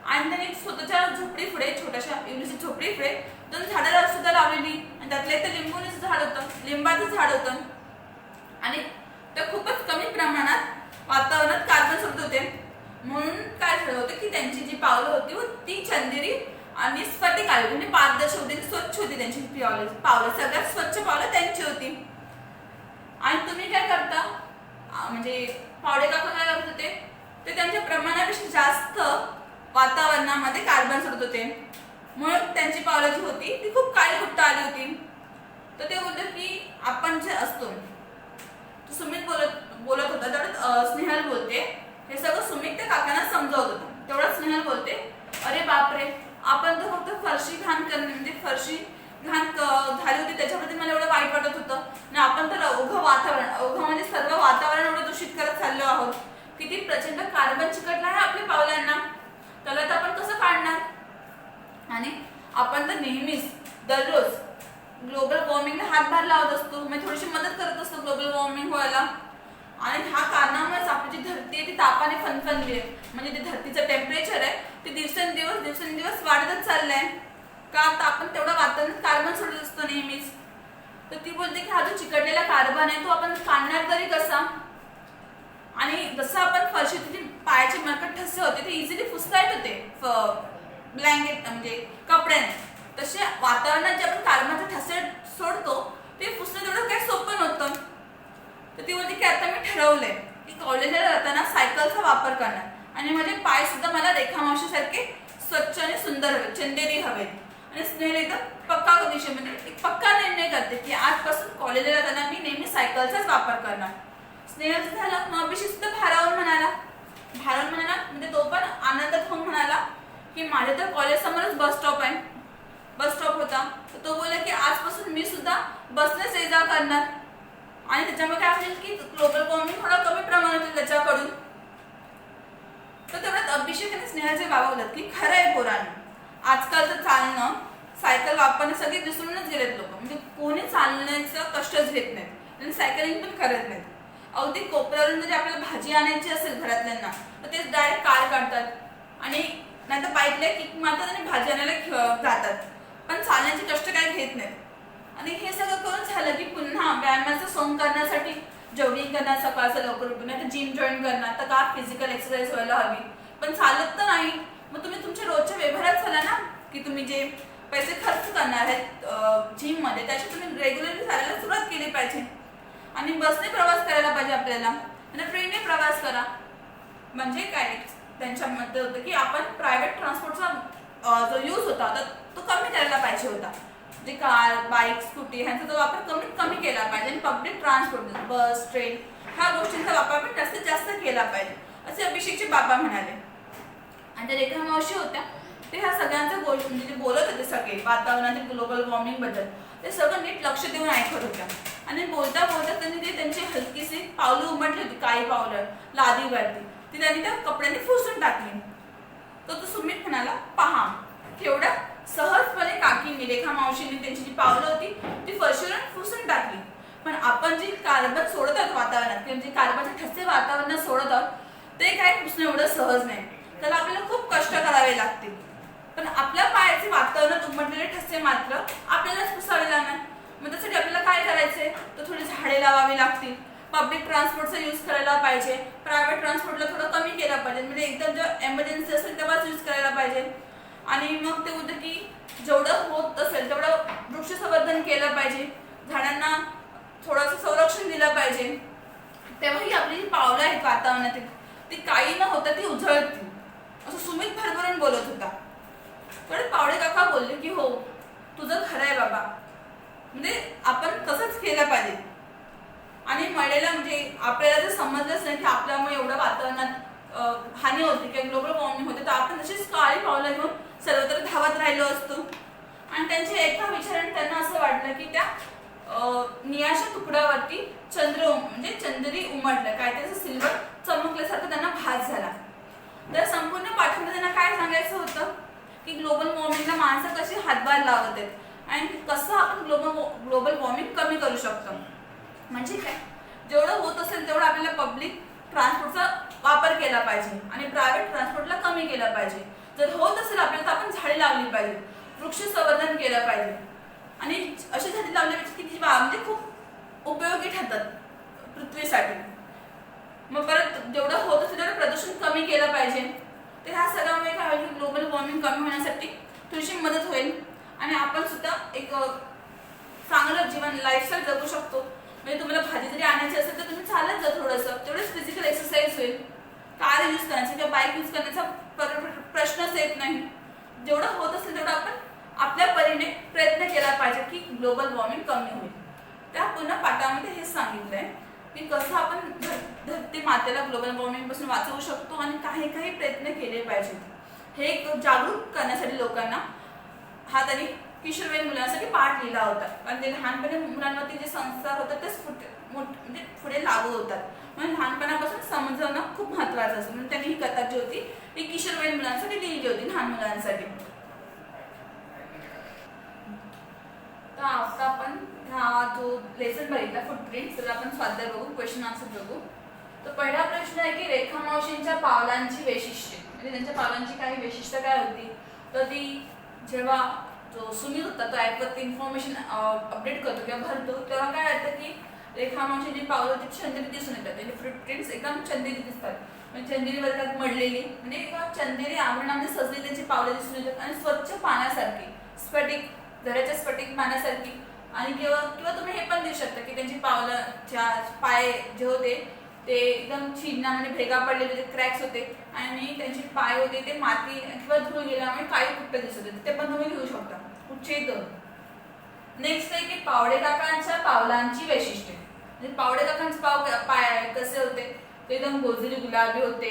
आणि त्यांनी स्वतःच्या झोपडी पुढे छोट्याशा इवलीची झोपडी पुढे 2 झाडं सुद्धा लावलेली आणि त्यातलं एक लिंबूचं झाड होतं, लिंबाचं झाड होतं आणि ते खूपच कमी प्रमाणात वातावरणात कार्बन सोडत होते. म्हणून काय झालं होतं की त्यांची जी पावलं होती ती चंदेरी आणि स्फटिक आली म्हणजे पारदर्शक होती, स्वच्छ होती त्यांची पावलं, सगळ्यात स्वच्छ पावलं त्यांची होती. आणि तुम्ही काय करता म्हणजे पावडे काका काय करत होते ते त्यांच्या प्रमाणापेक्षा जास्त वातावरणामध्ये कार्बन सोडत होते, म्हणून त्यांची पावलं जी होती ती खूप काळी कुट्ट आली होती. तर ते बोलतात की आपण जे असतो तो सुमित बोलत होता तेवढ्यात स्नेहल बोलते. हे सगळं सुमित त्या काकांना समजावत होतं. तेवढ्यात स्नेहल बोलते, अरे बापरे आपण तर फक्त फरशी घाण झाली होती त्याच्याबद्दल मला एवढं वाईट वाटत होतं आणि आपण तर अवघं म्हणजे सर्व वातावरण एवढं दूषित करत चाललो आहोत. किती प्रचंड कार्बन चिकटला आहे आपल्या पावलांना, त्याला तर आपण कसं काढणार? आणि आपण तर नेहमीच दररोज ग्लोबल वॉर्मिंगला हातभार लावत असतो, म्हणजे थोडीशी मदत करत असतो ग्लोबल वॉर्मिंग व्हायला. आणि ह्या कारणामुळेच आपली जी धरती आहे ती तापाने फणफणली आहे, म्हणजे ते धरतीचं टेम्परेचर आहे ते दिवसेंदिवस वाढतच चाललंय. का तर आपण तेवढं वातावरणात कार्बन सोडत असतो नेहमीच. तर ती बोलते की हा जो चिकटलेला कार्बन आहे तो आपण काढणार तरी कसा, आणि जसं आपण फरशीचे पायाचे मरकट ठसे होते ते इझिली पुसता येत होते ब्लँकेट म्हणजे कपड्याने, तसे वातावरणात जे आपण कार्बनचे ठसे सोडतो ते पुसणं तेवढं काही सोपं नव्हतं. तर ती बोलते की आता मी ठरवलंय की कॉलेजला जाताना सायकलचा वापर करणार आणि माझे पाय सुद्धा मला रेखामावशीसारखे स्वच्छ आणि सुंदर हवे, चंदेरी हवेत. आणि स्नेहल एकदम पक्का दिशेमध्ये एक पक्का निर्णय करते की आजपासून कॉलेजला जाताना मी नेहमी सायकलचाच वापर करणार. स्नेहल झालं, मग अभिषेक सुद्धा भारावून म्हणाला म्हणजे तो पण आनंदात होऊन म्हणाला की माझ्या तर कॉलेज समोरच बस स्टॉप होता. तर तो बोलला की आजपासून मी सुद्धा बसनेच ये जा करणार, आणि त्याच्यामुळे काय होईल की ग्लोबल वॉर्मिंग थोडा कमी प्रमाणात होईल त्याच्याकडून. तर तेवढ्यात अभिषेक आणि स्नेहाचे बाबा बोलत की खरं आहे पोरांनो, आजकालचं चालणं सायकल वापरणं सगळे विसरूनच गेलेत लोक, म्हणजे कोणी चालण्याचं कष्टच घेत नाहीत आणि सायकलिंग पण करत नाहीत. अगदी कोपऱ्यावरून जरी आपल्याला भाजी आणायची असेल घरातल्यांना तर ते डायरेक्ट कार काढतात आणि नाहीतर बाईकला किक मारतात आणि भाजी आणायला जातात, पण चालण्याचे कष्ट काही घेत नाहीत. आणि हे सगळं करून झालं की पुन्हा व्यायामाचं सोंग करण्यासाठी जॉगिंग करणार, सकाळचं लवकर उठून, नाही तर जिम जॉईन करणार, तर का फिजिकल एक्सरसाइज व्हायला हवी, पण चालत तर नाही. मग तुम्ही तुमच्या रोजच्या व्यवहारात झाला ना की तुम्ही जे पैसे खर्च करणार आहेत जिममध्ये त्याची तुम्ही रेग्युलरली चालायला सुरुवात केली पाहिजे. आणि बसने प्रवास करायला पाहिजे आपल्याला, आणि ट्रेनने प्रवास करा. म्हणजे काय त्यांच्या मते होतं की आपण प्रायव्हेट ट्रान्सपोर्टचा जो यूज होता तो कमी करायला पाहिजे होता, जे कार, बाईक, स्कूटी ह्यांचा जो वापर कमीत कमी केला पाहिजे, आणि पब्लिक ट्रान्सपोर्ट बस, ट्रेन ह्या गोष्टींचा वापर आपण जास्तीत जास्त केला पाहिजे, असे अभिषेकचे बाबा म्हणाले. आणि त्या रेखा मावशी होत्या ते ह्या सगळ्यांच्या गोष्टी म्हणजे बोलत होते सगळे वातावरणातील ग्लोबल वॉर्मिंग बद्दल, ते सगळं नीट लक्ष देऊन ऐकत होत्या. आणि बोलता बोलता त्यांनी ते त्यांची हलकीशी पावलं उमटली होती, काही पावलं लादीवरती ती त्यांनी त्या कपड्याने पुसून टाकली. तर तो सुमित म्हणाला, पहा केवढ्या सहजपणे काकींनी रेखा मावशींनी त्यांची जी पावलं होती ती फरशीवर पुसून टाकली. पण आपण जी कार्बन सोडत आहोत वातावरणात, म्हणजे कार्बनचे ठसे वातावरणात सोडत आहोत ते काय पुसणं एवढं सहज नाही, त्याला आपल्याला खूप कष्ट करावे लागतील. पण आपल्या पायाचे वातावरणात उमटलेले ठसे मात्र आपल्यालाच पुसावे लागणार. मग त्यासाठी आपल्याला काय करायचंय, तर थोडी झाडे लावावी लागतील, पब्लिक ट्रान्सपोर्टचा यूज करायला पाहिजे, प्रायव्हेट ट्रान्सपोर्टला थोडं कमी केलं पाहिजे, म्हणजे एकदम जर एमर्जन्सी असेल तेव्हाच यूज करायला पाहिजे. आणि मग ते होतं की जेवढं होत असेल तेवढं वृक्ष संवर्धन केलं पाहिजे, झाडांना थोडंसं संरक्षण दिलं पाहिजे, तेव्हाही आपली जी पावलं आहेत वातावरणातील ती काही न होता ती उजळतील, असं सुमित भरभरून बोलत होता. पण पावडे काका बोलले की हो तुझं खरं आहे बाबा, म्हणजे आपण तसंच केलं पाहिजे. आणि मळेला म्हणजे आपल्याला जर समजलंच नाही की आपल्यामुळे एवढं वातावरणात हानी होती किंवा ग्लोबल वॉर्मिंग होते, तर आपण तशीच काळी पावलं घेऊन सर्वत्र धावत राहिलो असतो. आणि त्यांच्या एका विचाराने त्यांना असं वाटलं की त्या निळाच्या तुकड्यावरती म्हणजे चंद्री उमटलं, काय त्याचं सिल्वर चमकल्यासारखं त्यांना भास झाला. तर संपूर्ण पाठामध्ये त्यांना काय सांगायचं होतं की ग्लोबल वॉर्मिंगला माणसं कशी हातभार लावत आहेत आणि कसं आपण ग्लोबल वॉर्मिंग कमी करू शकतो. म्हणजे काय, जेवढं होत असेल तेवढं आपल्याला पब्लिक ट्रान्सपोर्टचा वापर केला पाहिजे आणि प्रायव्हेट ट्रान्सपोर्टला कमी केलं पाहिजे. जर होत असेल आपल्याला तर आपण झाडे लावली पाहिजे, वृक्ष संवर्धन केलं पाहिजे, आणि अशी झाडे लावली पाहिजे की ती म्हणजे खूप उपयोगी ठरतात पृथ्वीसाठी. मग परत जेवढं होत असेल तेवढं प्रदूषण कमी केलं पाहिजे. तर ह्या सगळ्यामुळे काय होईल, ग्लोबल वॉर्मिंग कमी होण्यासाठी थोडीशी मदत होईल आणि आपण सुद्धा एक चांगलं जीवन लाईफस्टाईल जगू शकतो. म्हणजे तुम्हाला भाजी जरी आणायची असेल तर तुम्ही चालत जा थोडंसं, तेवढंच फिजिकल एक्सरसाइज होईल. कार यूज करण्याचा किंवा बाईक यूज करण्याचा प्रश्नच येत नाही. जेवढं होत असेल तेवढं आपण आपल्या परीने प्रयत्न केला पाहिजे की ग्लोबल वॉर्मिंग कमी होईल. त्या पुन्हा पाठामध्ये हेच सांगितलंय की कसं आपण धरती मातेला ग्लोबल वॉर्मिंग पासून वाचवू शकतो आणि काही काही प्रयत्न केले पाहिजेत. हे एक जागरूक करण्यासाठी लोकांना हा त्यांनी किशोरवयीन मुलांसाठी पाठ लिहिला होता, कारण ते लहानपणी मुलांवरती जे संस्कार होतात तेच म्हणजे पुढे लागू होतात. म्हणून लहानपणापासून समजवणं खूप महत्त्वाचं असतं. म्हणून त्यांनी ही कथा जी होती ती किशोरवयीन मुलांसाठी लिहिली होती, लहान मुलांसाठी. तर आता आपण हा जो लेसन बघितला फुटप्रिंट, तर आपण स्वाध्याय बघू, क्वेश्चन आन्सर बघू. तर पहिला प्रश्न आहे की रेखा मावशींच्या पावलांची वैशिष्ट्ये, म्हणजे त्यांच्या पावलांची काही वैशिष्ट्य काय होती. तर ती जेव्हा जो सुमित होता तो ॲपवरती इन्फॉर्मेशन अपडेट करतो किंवा भरतो, तेव्हा काय वाटतं की रेखा मावशी जी पावलं ती चंदेरी दिसून येतात, त्यांचे फुटप्रिंट्स एकदम चंदेरी दिसतात. म्हणजे चंदेरी वर्गात मडलेली म्हणजे एका चंदेरी आवरणामध्ये सजलेली त्यांची पावलं दिसून येतात आणि स्वच्छ पाण्यासारखी, स्फटिक, झऱ्याच्या स्फटिक पाण्यासारखी. आणि किंवा किंवा तुम्ही हे पण देऊ शकता की त्यांची पावलाच्या पाय जे होते ते एकदम छिन्ना म्हणजे भेगा पडलेले होते, क्रॅक्स होते आणि त्यांचे पाय होते ते माती किंवा धूळ गेल्यामुळे काळी कुट्ट दिसत होते, ते पण तुम्ही घेऊ शकता. कुठचे दोन. नेक्स्ट आहे की पावडे काकांच्या पावलांची वैशिष्ट्ये. म्हणजे पावडे काकांचे पाय कसे होते, ते एकदम गोजरी गुलाबी होते,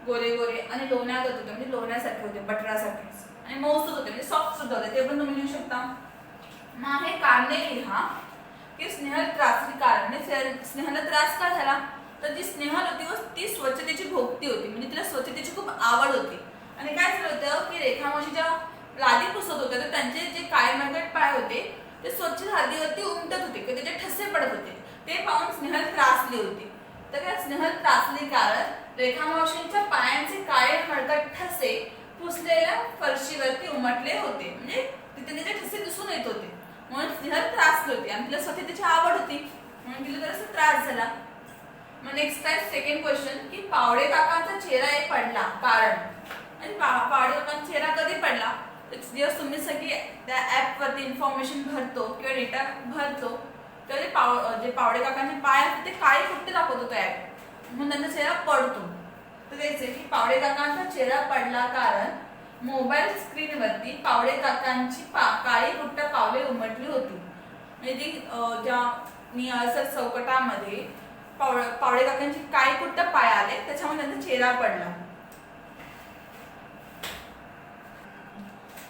गोरे गोरे आणि लोण्यागत होते, म्हणजे लोण्यासारखे होते, बटरासारखे आणि मऊसूत होते, म्हणजे सॉफ्ट सुद्धा होते, ते पण तुम्ही लिहू शकता. मग हे कारणे लिहा की स्नेहल त्रासली कारण. स्नेहाला त्रास का झाला, तर जी स्नेहल होती ती स्वच्छतेची भोगती होती, म्हणजे तिला स्वच्छतेची खूप आवड होती. आणि काय झालं होतं की रेखा मावशीच्या लादी पुसत होत्या तर त्यांचे जे काळे मळकट पाय होते ते स्वच्छ लादीवरती उमटत होते किंवा त्याचे ठसे पडत होते, ते पाहून स्नेहल त्रासली होती. तर त्या स्नेहल त्रासली कारण रेखा मावशींच्या पायांचे काळे मळकट ठसे पुसलेल्या फरशीवरती उमटले होते, म्हणजे तिथे त्याचे ठसे दिसून येत होते, म्हणून स्नेहल त्रासली होती आणि तिला स्वच्छतेची आवड होती म्हणून तिला जरासा त्रास झाला. मग नेक्स्ट आहे सेकंड क्वेश्चन की पावडे काकांचा चेहरा एक पडला कारण. आणि पावडे काकांचा चेहरा कधी पडला, जेव्हा तुम्ही सगळी त्या ऍप वरती इन्फॉर्मेशन भरतो किंवा डेटा भरतो तेव्हा जे पावडे काकांचे पाय असतात ते काळी कुट्टे दाखवत होतो ऍप, म्हणून त्यांचा चेहरा पडतो. तर तेच आहे की पावडे काकांचा चेहरा पडला कारण मोबाईल स्क्रीनवरती पावडे काकांची काळी कुट्ट पावले उमटली होती. म्हणजे ती ज्या निळसर चौकटामध्ये पावडे काकांची काळी कुट्ट पाय आले त्याच्यामुळे त्यांचा चेहरा पडला.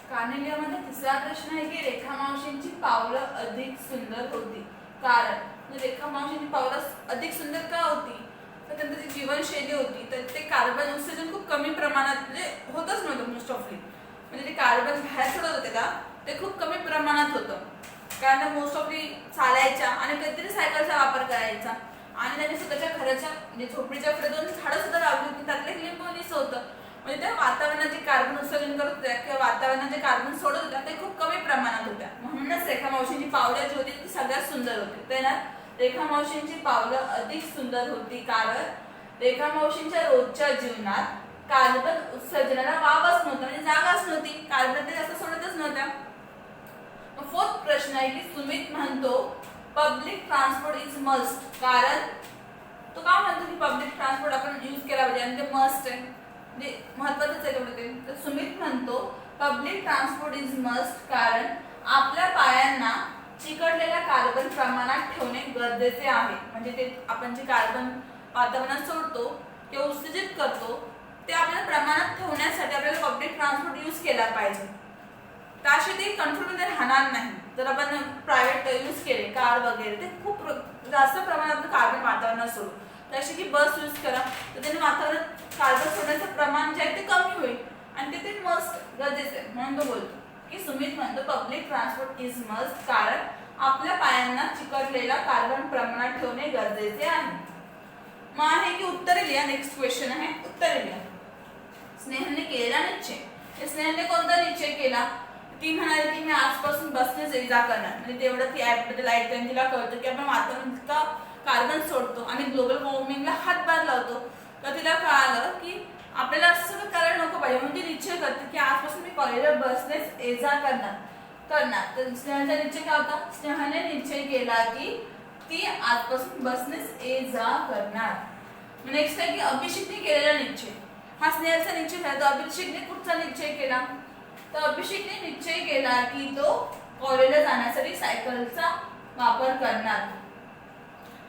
कानेलियामध्ये तिसरा प्रश्न आहे की रेखा मावशींची पावलं अधिक सुंदर होती कारण. रेखा मावशींची पावलं अधिक सुंदर का होती, तर त्यांची जी जीवनशैली होती तर ते कार्बन उत्सर्जन खूप कमी प्रमाणात म्हणजे होतच नव्हतं मोस्ट ऑफली, म्हणजे ते कार्बन बाहेर सोडत होते का ते खूप कमी प्रमाणात होतं, कारण मोस्ट ऑफली चालायच्या आणि कधीतरी सायकलचा वापर करायचा. आणि त्यांनी स्वतःच्या घराच्या म्हणजे झोपडीच्या पुढे 2 झाडं सुद्धा लावली होती, त्यातलं एक लिंबोनीचं होतं. म्हणजे त्या वातावरणाचे कार्बन उत्सर्जन करत होत्या किंवा वातावरणाचे कार्बन सोडत होत्या ते खूप कमी प्रमाणात होत्या, म्हणूनच रेखा मावशींची पावलं जी होती ती सगळ्यात सुंदर होती. त्याला रेखा मावशींची पावलं अधिक सुंदर होती कारण रेखा मावशींच्या रोजच्या जीवनात कार्बन उत्सर्जनाला वावच नव्हता, म्हणजे जागाच नव्हती, कार्बन ते जास्त सोडतच नव्हत्या. फोर्थ प्रश्न आहे की सुमित म्हणतो पब्लिक ट्रान्सपोर्ट इज मस्ट कारण. तो का म्हणतो की पब्लिक ट्रान्सपोर्ट आपण यूज केला पाहिजे आणि ते मस्ट आहे, म्हणजे महत्त्वाचंच आहे तेवढं ते. तर सुमित म्हणतो पब्लिक ट्रान्सपोर्ट इज मस्ट कारण आपल्या पायांना चिकटलेल्या कार्बन प्रमाणात ठेवणे गरजेचे आहे. म्हणजे ते आपण जे कार्बन वातावरणात सोडतो किंवा उत्सर्जित करतो ते आपल्याला प्रमाणात ठेवण्यासाठी आपल्याला पब्लिक ट्रान्सपोर्ट यूज केला पाहिजे. त्याशिवाय ते कंट्रोलमध्ये राहणार नाही. जर आपण प्रायव्हेट यूज केले कार वगैरे ते खूप जास्त प्रमाणात कार्बन वातावरणात सोडू, त्याशी की बस यूज करा तर त्याने वातावरणात कार्बन सोडण्याचं प्रमाण जे आहे ते कमी होईल आणि ते मस्ट गरजेचं आहे. म्हणून तो बोलतो की सुमित म्हणतो पब्लिक ट्रान्सपोर्ट इज मस्ट कारण आपल्या पायांना चिकटलेला कार्बन प्रमाणात ठेवणे गरजेचे आहे. मग आहे की उत्तरे लिहा. नेक्स्ट क्वेश्चन आहे उत्तरे लिहा. स्नेहलने केलेला निश्चय. स्नेहलने कोणता निश्चय केला, ती म्हणाली की मी आजपासून बसनेच ये जा करणार. म्हणजे तेवढं ती ऍप बद्दल ऐकते आणि तिला कळतं की आपण वातावरण इतका कार्बन सोडतो आणि ग्लोबल वॉर्मिंगला हातभार लावतो, तर तिला कळालं की आपल्याला असं सगळं करायला नको पाहिजे, म्हणून ती निश्चय करते की आजपासून मी कॉलेजला बसनेच ये जा करणार. तर स्नेहलचा निश्चय काय होता, स्नेहलने निश्चय केला की ती आजपासून बसनेच ये जा करणार. नेक्स्ट आहे की अभिषेकने केलेला निश्चय. हा स्नेहलचा निश्चय झाला, तर अभिषेकने कुठचा निश्चय केला, तर अभिषेकने निश्चय केला की तो कॉलेजला जाण्यासाठी सायकलचा वापर करणार.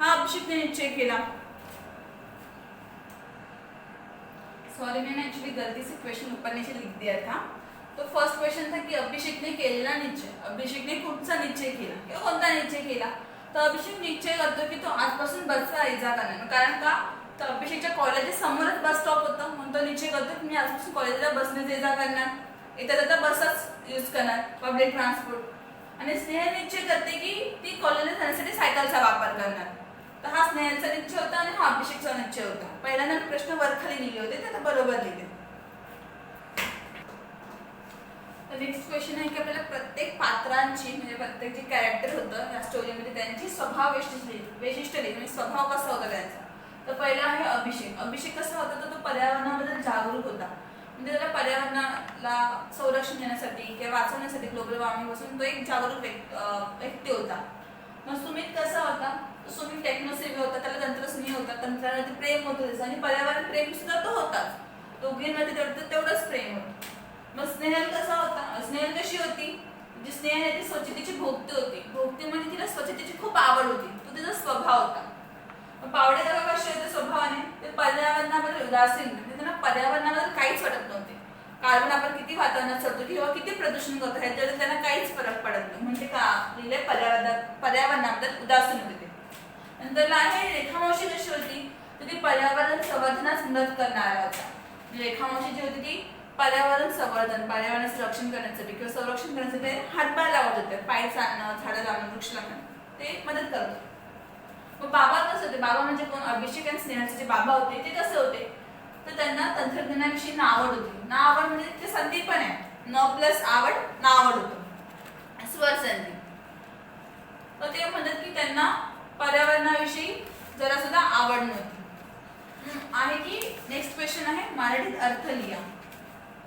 हा अभिषेकने निश्चय केला. सॉरी मैंने एक्चुअली गलती से क्वेश्चन ऊपर नीचे लिख दिया था. तो फर्स्ट क्वेश्चन था कि अभिषेक ने केलेला निश्चय. अभिषेकने कुठचा निश्चय केला किंवा कोणता निश्चय केला, तर अभिषेक निश्चय करतो की तो आजपासून बसचा ये जा करणार. कारण का, तर अभिषेकच्या कॉलेजच्या समोरच बस स्टॉप होतं, म्हणून तो निश्चय करतो की मी आजपासून कॉलेजला बसने ये जा करणार, येता जाता बसच यूज करणार पब्लिक ट्रान्सपोर्ट. आणि स्नेहल निश्चय करते की ती कॉलेजला जाण्यासाठी सायकलचा वापर करणार. तर हा स्नेहलचा निश्चय होता आणि हा अभिषेकचा निश्चय होता. पहिल्यांदा प्रश्न वरखाली लिहिले होते ते आता बरोबर लिहिले. नेक्स्ट क्वेश्चन आहे की आपल्याला प्रत्येक पात्रांची म्हणजे प्रत्येक जे कॅरेक्टर होतं या स्टोरीमध्ये त्यांची स्वभाव वैशिष्ट्य म्हणजे स्वभाव कसा होता त्यांचा. तर पहिला आहे अभिषेक. अभिषेक कसा होता तर तो पर्यावरणाबद्दल जागरूक होता. म्हणजे त्याला पर्यावरणाला संरक्षण देण्यासाठी किंवा वाचवण्यासाठी ग्लोबल वॉर्मिंग पासून तो एक जागरूक व्यक्ती होता. मग सुमित कसा होता. सुमित टेक्नोसेवी होता. त्याला तंत्रस्नेही होता. तंत्रावरती प्रेम होतं त्याचं आणि पर्यावरण प्रेम सुद्धा तो होताच. दोघींमध्ये तेवढंच प्रेम होतं. मग स्नेहल कसा होता. स्नेहल कशी होती. म्हणजे स्नेहल ती स्वच्छतेची भोक्ती होती. भोक्ती म्हणजे तिला स्वच्छतेची खूप आवड होती. तो तिचा स्वभाव होता. पावडे दादा कसे होते स्वभावाने. ते पर्यावरणाबद्दल उदासीन म्हणजे त्यांना पर्यावरणाबद्दल काहीच वाटत नव्हते. कार्बन आपण किती वातावरणात सोडतो किंवा किती प्रदूषण करतो ह्याच्यावर त्यांना काहीच फरक पडत नाही. म्हणजे का लिहिले पर्यावरणाबद्दल उदासीन होते ते. नंतर आहे रेखामावशी कशी होती. तर ती पर्यावरण संवर्धनास मदत करणारा होता. रेखामावशी जी होती ती पर्यावरण संवर्धन पर्यावरणाचं रक्षण करण्यासाठी किंवा संरक्षण करण्यासाठी हातभार लावत होते. पाय चालणं झाडं लावणं वृक्ष लावणं ते मदत करत होते. मग बाबा कसे होते. बाबा म्हणजे कोण. अभिषेक आणि स्नेहाचे जे बाबा होते ते कसे होते तर त्यांना तंत्रज्ञानाविषयी आवड होती. आवड म्हणजे ते संधी पण आहे. न प्लस आवड आवड होतं स्वर संधी. तर ते म्हणतात की त्यांना पर्यावरणाविषयी जरा सुद्धा आवड नव्हती. आहे की नेक्स्ट क्वेश्चन आहे मराठीत अर्थ लिहा.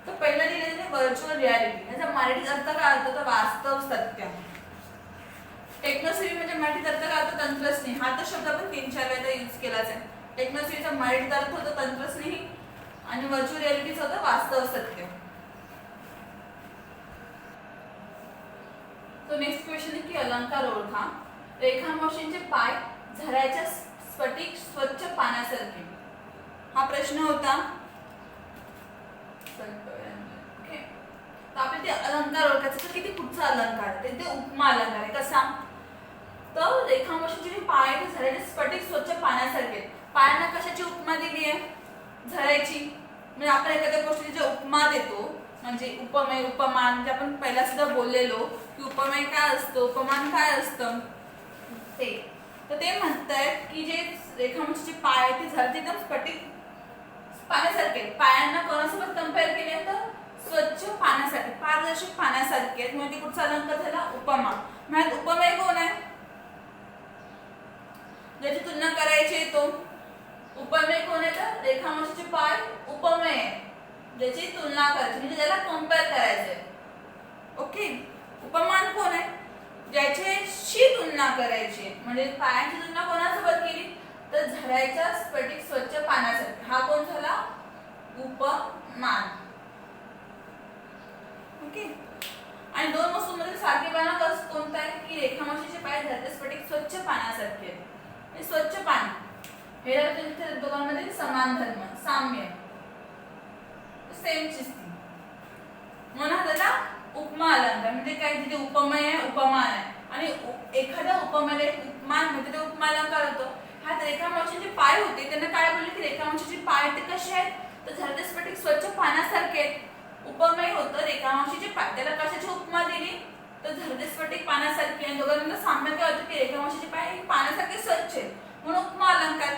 तर पहिला लिहिलेलं आहे व्हर्च्युअल रियालिटी. याचा मराठीत अर्थ काय होतो तर वास्तव सत्य. टेक्नोसेवी म्हणजे मराठीत अर्थ काय होतो तंत्रस्नेही. हा तर शब्द आपण 3-4 वेळा यूज केलाच आहे. टेक्नोसेवीचा मराठीत अर्थ होतो तंत्रस्नेही आणि व्हर्च्युअल रियालिटीचा होतं वास्तव सत्य. तो नेक्स्ट क्वेश्चन आहे की अलंकार ओळखा. रेखामावशींचे पाय झऱ्याच्या स्फटिक स्वच्छ पाण्यासारखे. हा प्रश्न होता. ओके तर आपले ते अलंकार ओळखायचं तर किती पुढचा अलंकार ते उपमा अलंकार आहे. कसा तर रेखामावशींचे पाय ते झऱ्याचे स्फटिक स्वच्छ पाण्यासारखे. पायांना कशाची उपमा दिली आहे झऱ्याची. म्हणजे आपण एखाद्या गोष्टीची उपमा देतो म्हणजे उपमेय उपमान म्हणजे आपण पहिला सुद्धा बोललेलो की उपमेय काय असतं उपमान काय असतं ते. तर ते म्हणतायत की जे रेखामावशीचे पाय ते झऱ्याचे एकदम स्फटिक पाण्यासारखे. पायांना कोणासोबत कम्पेअर केले तर स्वच्छ पाण्यासारखे पारदर्शक पाण्यासारखे आहेत. म्हणजे कुठचा अलंकार झाला उपमा. म्हणजे उपमेय कोण आहे ज्याची तुलना करायची तो. उपमेय कोण आहे तर रेखामावशीचे पाय उपमेय ज्याची तुलना करायची म्हणजे ज्याला कम्पेअर करायचंय. ओके उपमान कोण आहे ज्याच्याशी तुलना करायची म्हणजे पायांची तुलना कोणासोबत केली तर झऱ्याच्या स्फटिक स्वच्छ पाण्यासारखे. हा कोण झाला उपमान. ओके आणि दोन वस्तूंमध्ये सारखेपणा कोणता आहे की रेखामावशीचे पाय झऱ्याच्या स्फटिक स्वच्छ पाण्यासारखे आहेत. हे स्वच्छ पाणी हे दोघांमध्ये समान धर्म साम्य सेम चीज. म्हणून त्याला उपमा अलंकार म्हणजे काय जिथे उपमेय आहे उपमान आहे आणि एखाद्या उपमेयाला उपमान म्हणजे ते उपमा अलंकार होतो. हा रेखामावशीचे पाय होते त्यांना काय बोलले की रेखामावशीचे पाय ते कसे आहेत तर झऱ्याचे स्फटिक स्वच्छ पाण्यासारखे आहेत. उपमेय होतं रेखामावशीचे पाय त्याला कशाची उपमा दिली तर झऱ्याचे स्फटिक पाण्यासारखे. आणि दोघांमध्ये साम्य काय होतं की रेखामावशीचे पाय पाण्यासारखे स्वच्छ आहेत म्हणून उपमा अलंकार.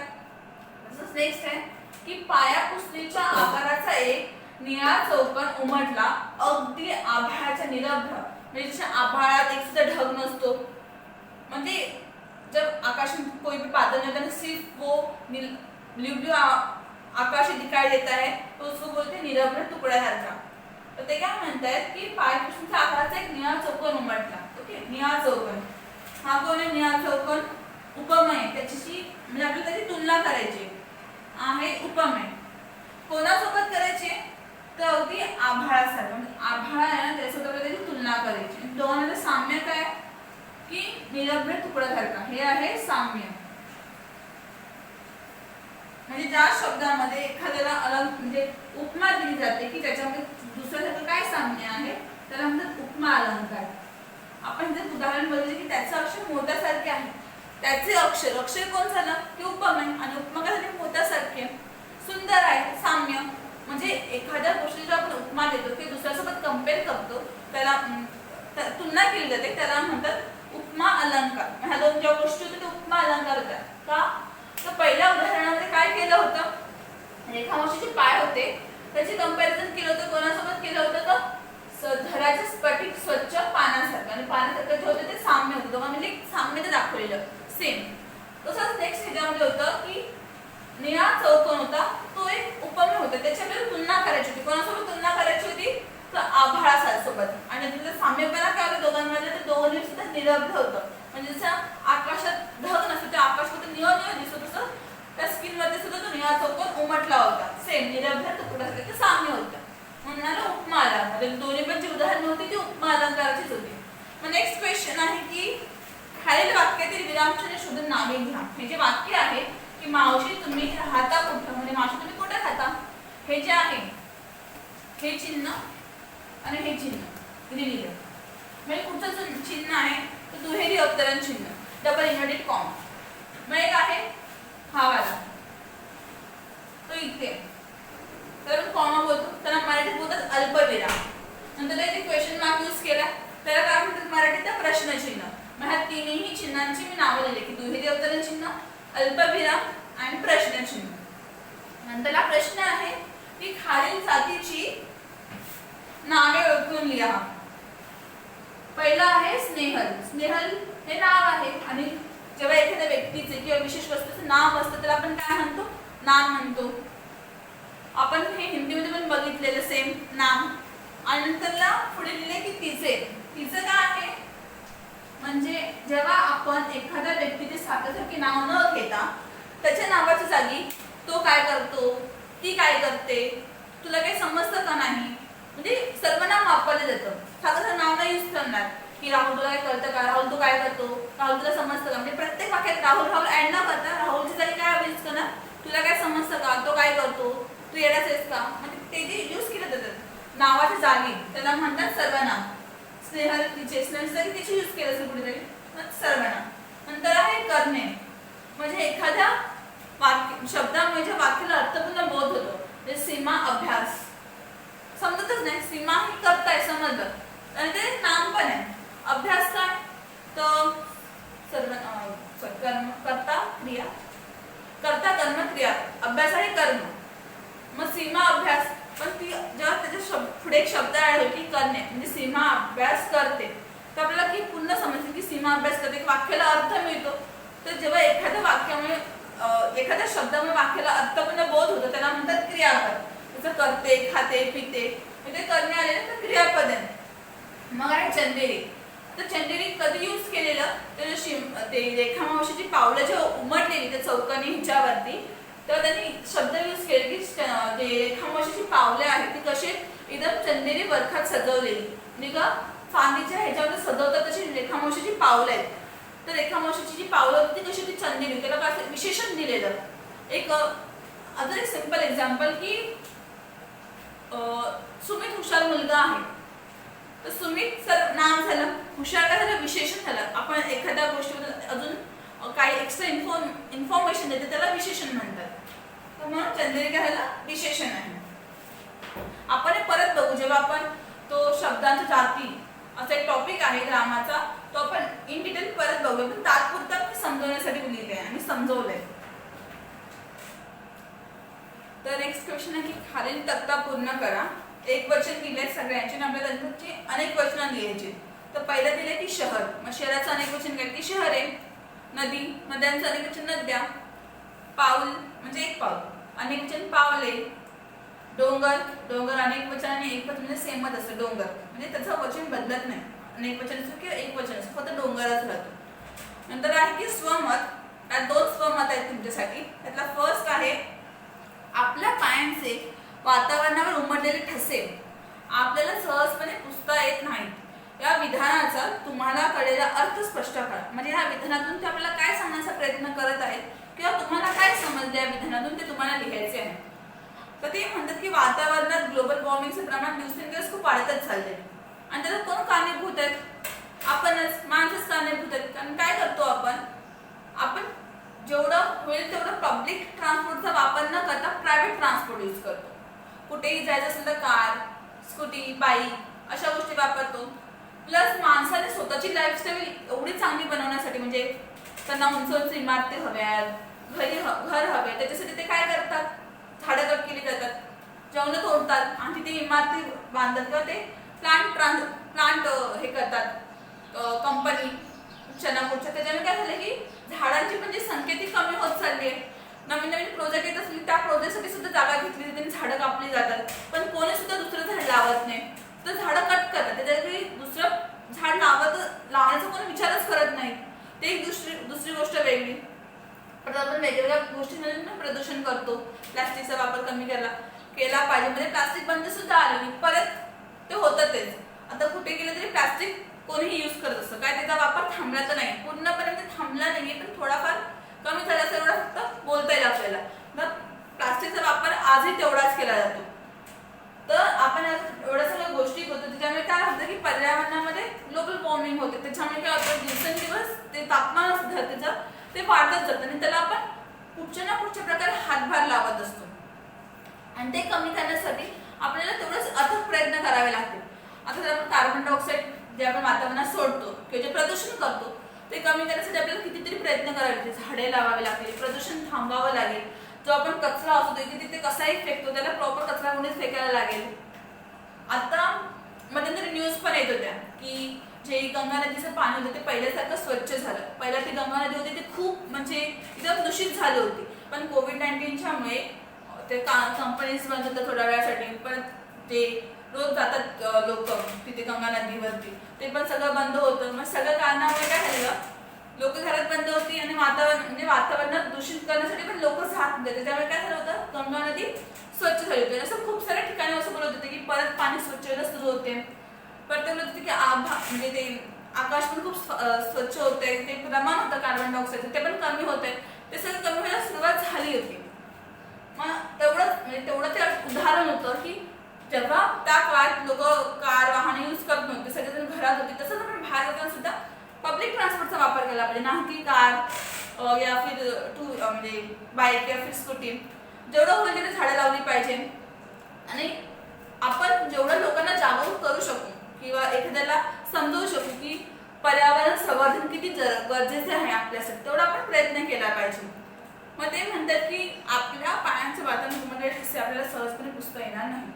तसंच नेक्स्ट आहे की पाया पुसणीच्या आकाराचा एक निळा चौकोन उमटला अगदी आभाळाच्या निरभ्र. म्हणजे जसे आभाळात एक सुद्धा ढग नसतो म्हणजे जब आकाश में कोई भी बादल नहीं होता सिर्फ वो ब्लू ब्लू आकाश दिखाई देता है तो उसको बोलते हैं निरभ्र टुकड़ा सारखा. तर ते काय म्हणतायत की पाय पुसणीच्या आकाराचा एक निळा चौकोन उमटला. ओके निळा चौकोन हा कोण आहे निळा चौकोन उपमेय त्याच्याशी म्हणजे आपल्याला त्याची तुलना करायची आहे. उपमेय कोणासोबत करायची तर अगदी आभाळासारखं म्हणजे आभाळ आहे ना त्याच्यासोबत त्याची तुलना करायची. दोघांमध्ये साम्य काय की निरभ्र तुकड्यासारखा हे आहे साम्य. म्हणजे ज्या शब्दामध्ये एखाद्याला म्हणजे उपमा दिली जाते की त्याच्यामध्ये दुसऱ्यासारखं काय साम्य आहे त्याला म्हणतात उपमा अलंकार. आपण जर उदाहरण बघितले की त्याचं अक्षर मोत्यासारखे आहे त्याचे अक्षर कोण झालं की उपमेय आणि उपमा काय झाली मोत्यासारखे सुंदर आहे साम्य. म्हणजे एखाद्या गोष्टीला आपण उपमा देतो की दुसऱ्यासोबत कम्पेअर करतो त्याला तुलना केली जाते त्याला म्हणतात उपमा अलंकार. ह्या दोन ज्या गोष्टी होत्या त्या उपमा अलंकार होत्या. का तर पहिल्या उदाहरणामध्ये काय केलं होतं रेखामावशीचे पाय होते त्याचे कंपॅरिझन केलं होतं कोणासोबत केलं होतं तर झऱ्याचे स्फटिक स्वच्छ पाण्यासारखं, आणि पाण्यासारखं जे होतं ते साम्य होतं, दोघां म्हणजे साम्य ते दाखवलेलं सेम. तसंच नेक्स्ट ह्याच्यामध्ये होतं की निळा चौकोन होता, तो एक उपमेय होता, त्याच्याबरोबर तुलना करायची होती. कोणासोबत तुलना करायची होती? तर आभाळासोबत. आणि तिथलं साम्यपणा काय होतं दोघांमध्ये? तर दोघांनी सुद्धा निरभ्र होतं, म्हणजे जसं आकाशात ढग नसतो, त्या आकाश फक्त निळं निळं दिसत, तसं त्या स्किनवरती सुद्धा तो निळा चौकोन उमटला होता, सेम निरभ्र तुकड्यासारखं साम्य होतं. म्हणणार उपमा अलंकार, दोन्ही पण जी उदाहरणं होती ती उपमा अलंकाराचीच होती. मग नेक्स्ट क्वेश्चन आहे की खालील वाक्यातील विरामचिन्ह शोधून नावे लिहा. हे जे वाक्य आहे की मावशी तुम्ही राहता कुठं, म्हणजे मावशी तुम्ही कुठे राहता, हे जे आहे हे चिन्ह आणि हे चिन्ह लिहिलं, म्हणजे कुठचं चिन्ह आहे तर दुहेरी अवतरण चिन्ह, डबल इन्व्हर्टेड कॉमा. मग एक आहे हा वाला, तो इथे, तर कॉमा बोलतो, त्याला मराठीत बोलतात अल्पविराम. नंतर इथे क्वेश्चन मार्क यूज केला, त्याला काय म्हणतात मराठीत प्रश्नचिन्ह. मग ह्या तिन्ही चिन्हांची मी नावं लिहिली की दुहेरी अवतरण चिन्ह, अल्पविराम आणि प्रश्नचिन्ह. नंतरला प्रश्न आहे की खालील जातीची नावे ओळखून लिहा. पहिला आहे स्नेहल. स्नेहल हे नाव आहे, आणि जेव्हा एखाद्या व्यक्तीचे किंवा विशेष वस्तूचं नाव असतं त्याला आपण काय म्हणतो? नाम म्हणतो. आपण हे हिंदीमध्ये पण बघितलेलं सेम नाम. आणि नंतरला पुढे लिहिले की तिचे. तिचं काय आहे? म्हणजे जेव्हा आपण एखाद्या व्यक्तीचे सारखी नाव न घेता त्याच्या नावाच्या जागी तो काय करतो, ती काय करते, तुला काही समजतं का नाही, म्हणजे सर्वनाम वापरलं जातं. साधं नाव नाही यूज करणार की राहुल तुला काय कळतं का, राहुल तू काय करतो, राहुल तुला समजतं का, म्हणजे प्रत्येक वाक्यात राहुल राहुल ऍड न करता राहुलची जागी काय यूज करणार, तुला काय समजतं का, तो काय करतो, तू येण्याच आहेस का, म्हणजे ते जे यूज केलं जातात नावाच्या जागी त्याला म्हणतात सर्वनाम. स्नेहल तिचे, स्नेहल जरी तिचे यूज केलं असेल कुठेतरी सर्वनाम. नंतर आहे करणे, म्हणजे एखाद्या वाक्य शब्दामुळे ज्या वाक्याला अर्थपूर्ण बोध होतो. म्हणजे सीमा अभ्यास, समजतच नाही, सीमा ही करताय समजलं, आणि ते नाम पण आहे. अभ्यास काय तर कर्म, कर्ता क्रिया, कर्ता कर्म क्रिया, अभ्यास आहे कर्म. मग सीमा अभ्यास, पण ती जेव्हा त्याच्या पुढे एक शब्द ऍड होईल की करणे, म्हणजे सीमा अभ्यास करते, तर आपल्याला की पूर्ण समजते की सीमा अभ्यास करते, वाक्याला अर्थ मिळतो. तर जेव्हा एखाद्या वाक्यामुळे एखाद्या शब्दामुळे वाक्याला अर्थपूर्ण बोध होतो त्याला म्हणतात क्रियापद. जसं करते, खाते, पिते, म्हणजे करणे आले तर क्रियापद आहे. मग आहे चंदेरी. तर चंदेरी कधी यूज केलेलं तर ते रेखामावशीची पावलं जेव्हा उमटलेली त्या चौकानी ह्याच्यावरती, तेव्हा त्यांनी शब्द यूज केले की जे रेखामावशीची पावले आहेत ती कशी एकदम चंदेरी बरखात सजवलेली, म्हणजे का चांदीच्या ह्याच्यावर सजवतात तशी रेखामावशीची पावलं आहेत. तर रेखामावशीची जी पावलं होती ती कशी ती चंदेरी, त्याला काय विशेषण दिलेलं. एक अजून एक सिंपल एक्झाम्पल की सुमित हुशार मुलगा आहे, तर सुमित सर नाम झालं, हुशार काय झालं विशेषण झालं. आपण एखाद्या गोष्टीबद्दल अजून काही एक्स्ट्रा इन्फॉर्मेशन देते त्याला विशेषण म्हणतात. तर म्हणून चंदेरी काय झालं विशेषण आहे. आपण हे परत बघू जेव्हा आपण तो शब्दांच्या जाती असा एक टॉपिक आहे ग्रामाचा, तो आपण इन डिटेल परत बघूया, पण तात्पुरता मी समजवण्यासाठी लिहिले आहे आणि समजवलंय. तर नेक्स्ट क्वेश्चन आहे की खालील तक्ता पूर्ण करा. एक वचन दिले सगळ्यांचे आणि आपल्याला त्यांची अनेक वचन लिहायची. तर पहिलं दिले की शहर, मग शहराचं अनेक वचन काय की शहरे. नदी, नद्यांचं अनेक वचन नद्या. पाऊल म्हणजे एक पाऊल, अनेक वचन पावले. डोंगर, डोंगर अनेक वचन आणि एक वचन म्हणजे सेमच असतं. डोंगर म्हणजे त्याचं वचन बदलत नाही, अनेक वचन असतं किंवा एक वचन असतं, फक्त डोंगरच राहतो. नंतर आहे की स्वमत. त्यात दोन स्वमत आहेत तुमच्यासाठी. त्यातला फर्स्ट आहे आपल्या पायांचे वातावरणावर उमटलेले ठसे आपल्याला सहजपणे पुसता येत नाहीत. या विधानाचा तुम्हाला कळलेला अर्थ स्पष्ट करा. म्हणजे ह्या विधानातून ते आपल्याला काय सांगण्याचा प्रयत्न करत आहेत किंवा तुम्हाला काय समजले या विधानातून ते तुम्हाला लिहायचे आहे. तर ते म्हणतात की वातावरणात ग्लोबल वॉर्मिंगचे प्रमाण दिवसेंदिवस खूप वाढतच चालले, आणि त्याला कोण कारणीभूत आहेत? आपणच, माणसंच कारणीभूत आहेत. कारण काय करतो आपण जेवढं होईल तेवढं पब्लिक ट्रान्सपोर्टचा वापर न करता प्रायव्हेट ट्रान्सपोर्ट यूज करतो. कुठेही जायचं असेल तर कार, स्कूटी, बाईक अशा गोष्टी वापरतो. प्लस माणसाने स्वतःची लाईफस्टाईल एवढी चांगली बनवण्यासाठी, म्हणजे त्यांना उंच उंच इमारती हव्यात, घर हवे, त्याच्यासाठी ते काय करतात? झाडं कट केली जातात, जंगलं तोडतात आणि तिथे इमारती बांधतात किंवा ते प्लांट हे करतात कंपनी चनापूरच्या, त्याच्यामुळे काय झालं की झाडांची पण जी संख्या ती कमी होत चालली आहे. नवीन नवीन प्रोजेक्ट येत असली त्या प्रोजेक्टसाठी सुद्धा जागा घेतली जाते, झाडं कापली जातात, पण कोणी सुद्धा दुसरं झाड लावत नाही, तर झाडं कट करतात. त्याच्यासाठी दुसरं झाड लावण्याचा कोणी विचारच करत नाही. ते एक दुसरी गोष्ट वेगळी. पण आपण वेगवेगळ्या गोष्टींमध्ये प्रदूषण करतो. प्लास्टिकचा वापर कमी केला पाहिजे, म्हणजे प्लास्टिक बंद सुद्धा आलं नाही, परत ते होतं तेच. आता कुठे गेलं तरी प्लास्टिक कोणीही यूज करत असतं, काय त्याचा वापर थांबला तर नाही, पूर्णपणे थांबला नाहीये, पण थोडाफार कमी झाला असं एवढं फक्त बोलता येईल आपल्याला. मग प्लास्टिकचा वापर आजही तेवढाच केला जातो. तर आपण एवढ्या सगळ्या गोष्टी करतो, त्याच्यामुळे काय होतं की पर्यावरणामध्ये ग्लोबल वॉर्मिंग होते. त्याच्यामुळे काय होतं, दिवसेंदिवस ते तापमान असतं धरतीचं ते वाढतच जातं, आणि त्याला आपण कुठच्या ना कुठच्या प्रकारे हातभार लावत असतो. आणि ते कमी करण्यासाठी आपल्याला तेवढंच अथक प्रयत्न करावे लागतील. आता जर आपण कार्बन डायऑक्साईड जे आपण वातावरणात सोडतो किंवा जे प्रदूषण करतो ते कमी करण्यासाठी आपल्याला कितीतरी प्रयत्न करावे लागतील. झाडे लावावे लागतील, प्रदूषण थांबवावं लागेल. जो आपण कचरा असतो इथे तिथे कसाही फेकतो त्याला प्रॉपर कचरा कुणीच फेकायला लागेल. आता मध्यंतरी न्यूज पण येत होत्या की जे गंगा नदीचं पाणी होतं ते पहिल्यासारखं स्वच्छ झालं. पहिला ती गंगा नदी होती ती खूप म्हणजे एकदम दूषित झाली होती, पण कोविड-19 मुळे ते कंपनीज बंद होतात थोड्या वेळासाठी, पण ते रोज जातात लोक तिथे गंगा नदीवरती, ते पण सगळं बंद होतं. मग सगळं कारणामुळे काय झालं, लोक घरात बंद होती आणि वातावरणात दूषित करण्यासाठी पण लोक जात होते. त्यामुळे काय झालं होतं, गंगा नदी स्वच्छ झाली होती. असं खूप साऱ्या ठिकाणी असं बोलत होते की परत पाणी स्वच्छ सुरू होते. परत ते बोलत होते की म्हणजे ते आकाश पण खूप स्वच्छ होते, ते प्रमाण होतं कार्बन डायऑक्साईडचं ते पण कमी होते, ते सगळं कमी व्हायला सुरुवात झाली होती. मग तेवढं ते उदाहरण होतं की जेव्हा त्या काळात लोक कार वाहन यूज करत नव्हते, सगळेजण घरात होते, तसंच आपण बाहेर जाताना सुद्धा पब्लिक ट्रान्सपोर्टचा वापर केला पाहिजे, ना की कार या फिर म्हणजे बाईक या फिर स्कूटी. जेवढं होईल तेवढी झाडं लावली पाहिजे. आणि आपण जेवढं लोकांना जागरूक करू शकू किंवा एखाद्याला समजवू शकू की पर्यावरण संवर्धन किती गरजेचे आहे आपल्यासाठी, तेवढा आपण प्रयत्न केला पाहिजे. मग ते म्हणतात की आपल्या पायांचं वातावरण आपल्याला सहजपणे पुसता येणार नाही,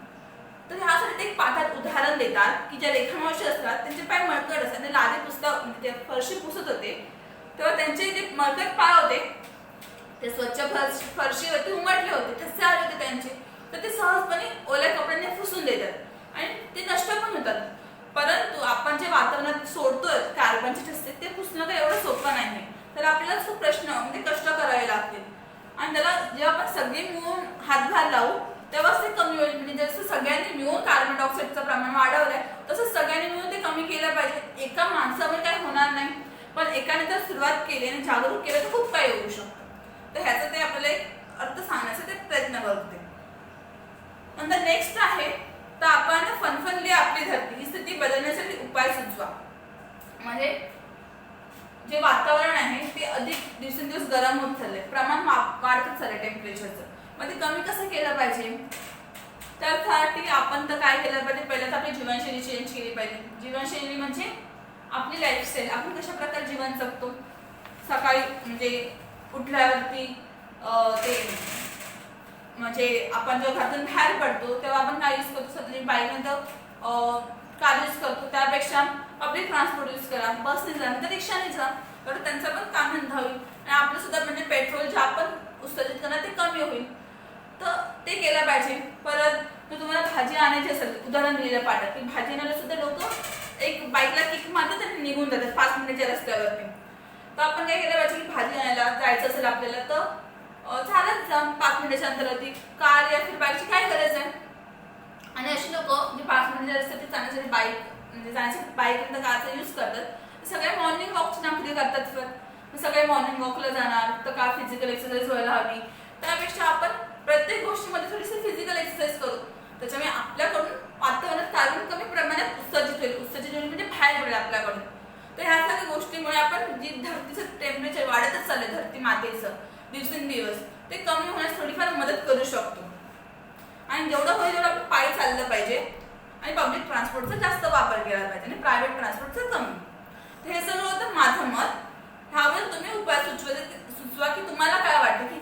तर ह्यासाठी ते एक पाठात उदाहरण देतात की ज्या रेखामावशी असतात त्यांचे पाय मळकट असतात. आणि लादी पुसता म्हणजे ते फरशी पुसत होते तेव्हा त्यांचे जे मळकट पाय होते ते स्वच्छ फरशीवरती उमटले होते, ठसे आले होते त्यांचे, तर ते सहजपणे ओल्या कपड्याने पुसून देतात आणि ते नष्ट पण होतात. परंतु आपण जे वातावरणात सोडतोय कार्बनचे ठसे ते पुसणं काही एवढं सोपं नाही, तर आपल्याला खूप म्हणजे कष्ट करावे लागतील. आणि त्याला जेव्हा आपण सगळे मिळून हातभार लावू तेव्हाच ते कमी होईल. म्हणजे जसं सगळ्यांनी मिळून कार्बन डायऑक्साईडचं प्रमाण वाढवलंय तसं सगळ्यांनी मिळून ते कमी केलं पाहिजे. एका माणसावर काही होणार नाही, पण एकाने जर सुरुवात केली आणि जागरूक केलं तर खूप काही होऊ शकतं. तर ह्याचा ते आपल्याला एक अर्थ सांगण्याचा ते प्रयत्न करते. नंतर नेक्स्ट आहे, तर आपण फणफणली आपली धरती ही स्थिती बदलण्यासाठी उपाय सुचवा. म्हणजे जे वातावरण आहे ते अधिक दिवसेंदिवस गरम होत चाललंय, प्रमाण वाढतच चाललंय टेम्परेचरचं. मग ते कमी कसं केलं पाहिजे, त्यासाठी आपण तर काय केलं पाहिजे, पहिलं तर आपली जीवनशैली चेंज केली पाहिजे. जीवनशैली म्हणजे आपली लाईफस्टाईल, आपण कशा प्रकारे जीवन जगतो. सकाळी म्हणजे उठल्यावरती ते म्हणजे आपण जेव्हा घरातून बाहेर पडतो तेव्हा आपण काय यूज करतो, सध्या बाईकनंतर कार यूज करतो, त्यापेक्षा पब्लिक ट्रान्सपोर्ट यूज करा, बसने जा तर रिक्षाने जा, तर त्यांचं पण काम धंदा होईल आणि आपलं सुद्धा म्हणजे पेट्रोल जे आपण उत्सर्जित करणार ते कमी होईल, तर ते केलं पाहिजे. परत जर तुम्हाला भाजी आणायची असेल, उदाहरण दिलेलं पाठात की भाजी आणायला सुद्धा लोक एक बाईकला किक मारतात आणि निघून जातात 5 मिनिटाच्या रस्त्यावरती. तर आपण काय केलं पाहिजे की भाजी आणायला जायचं असेल आपल्याला तर चालत जा 5 मिनिटाच्या अंतरावरती, कार या फिर बाईकची काय गरज आहे. आणि अशी लोक जे 5 मिनिटाच्या रस्त्यावरती जाण्यासाठी जाण्यासाठी बाईक कारचा यूज करतात, सगळे मॉर्निंग वॉकची नाकरी करतात. सगळे मॉर्निंग वॉकला जाणार तर का फिजिकल एक्सरसाइज व्हायला हवी, त्यापेक्षा आपण प्रत्येक गोष्टीमध्ये थोडीशी फिजिकल एक्सरसाइज करू, त्याच्यामुळे आपल्याकडून वातावरणात कार्बन कमी प्रमाणात उत्सर्जित होईल म्हणजे बाहेर पडेल आपल्याकडून. तर ह्या सगळ्या गोष्टीमुळे आपण जी धरतीचं टेम्परेचर वाढतच चाललंय, धरती मातेचं दिवसेंदिवस, ते कमी होण्यास थोडीफार मदत करू शकतो. आणि जेवढं होईल तेवढं आपण पायी चाललं पाहिजे आणि पब्लिक ट्रान्सपोर्टचा जास्त वापर केला पाहिजे आणि प्रायव्हेट ट्रान्सपोर्टचा कमी. तर हे सगळं होतं माझं मत. ह्यावर तुम्ही उपाय सुचवा की तुम्हाला काय वाटतं की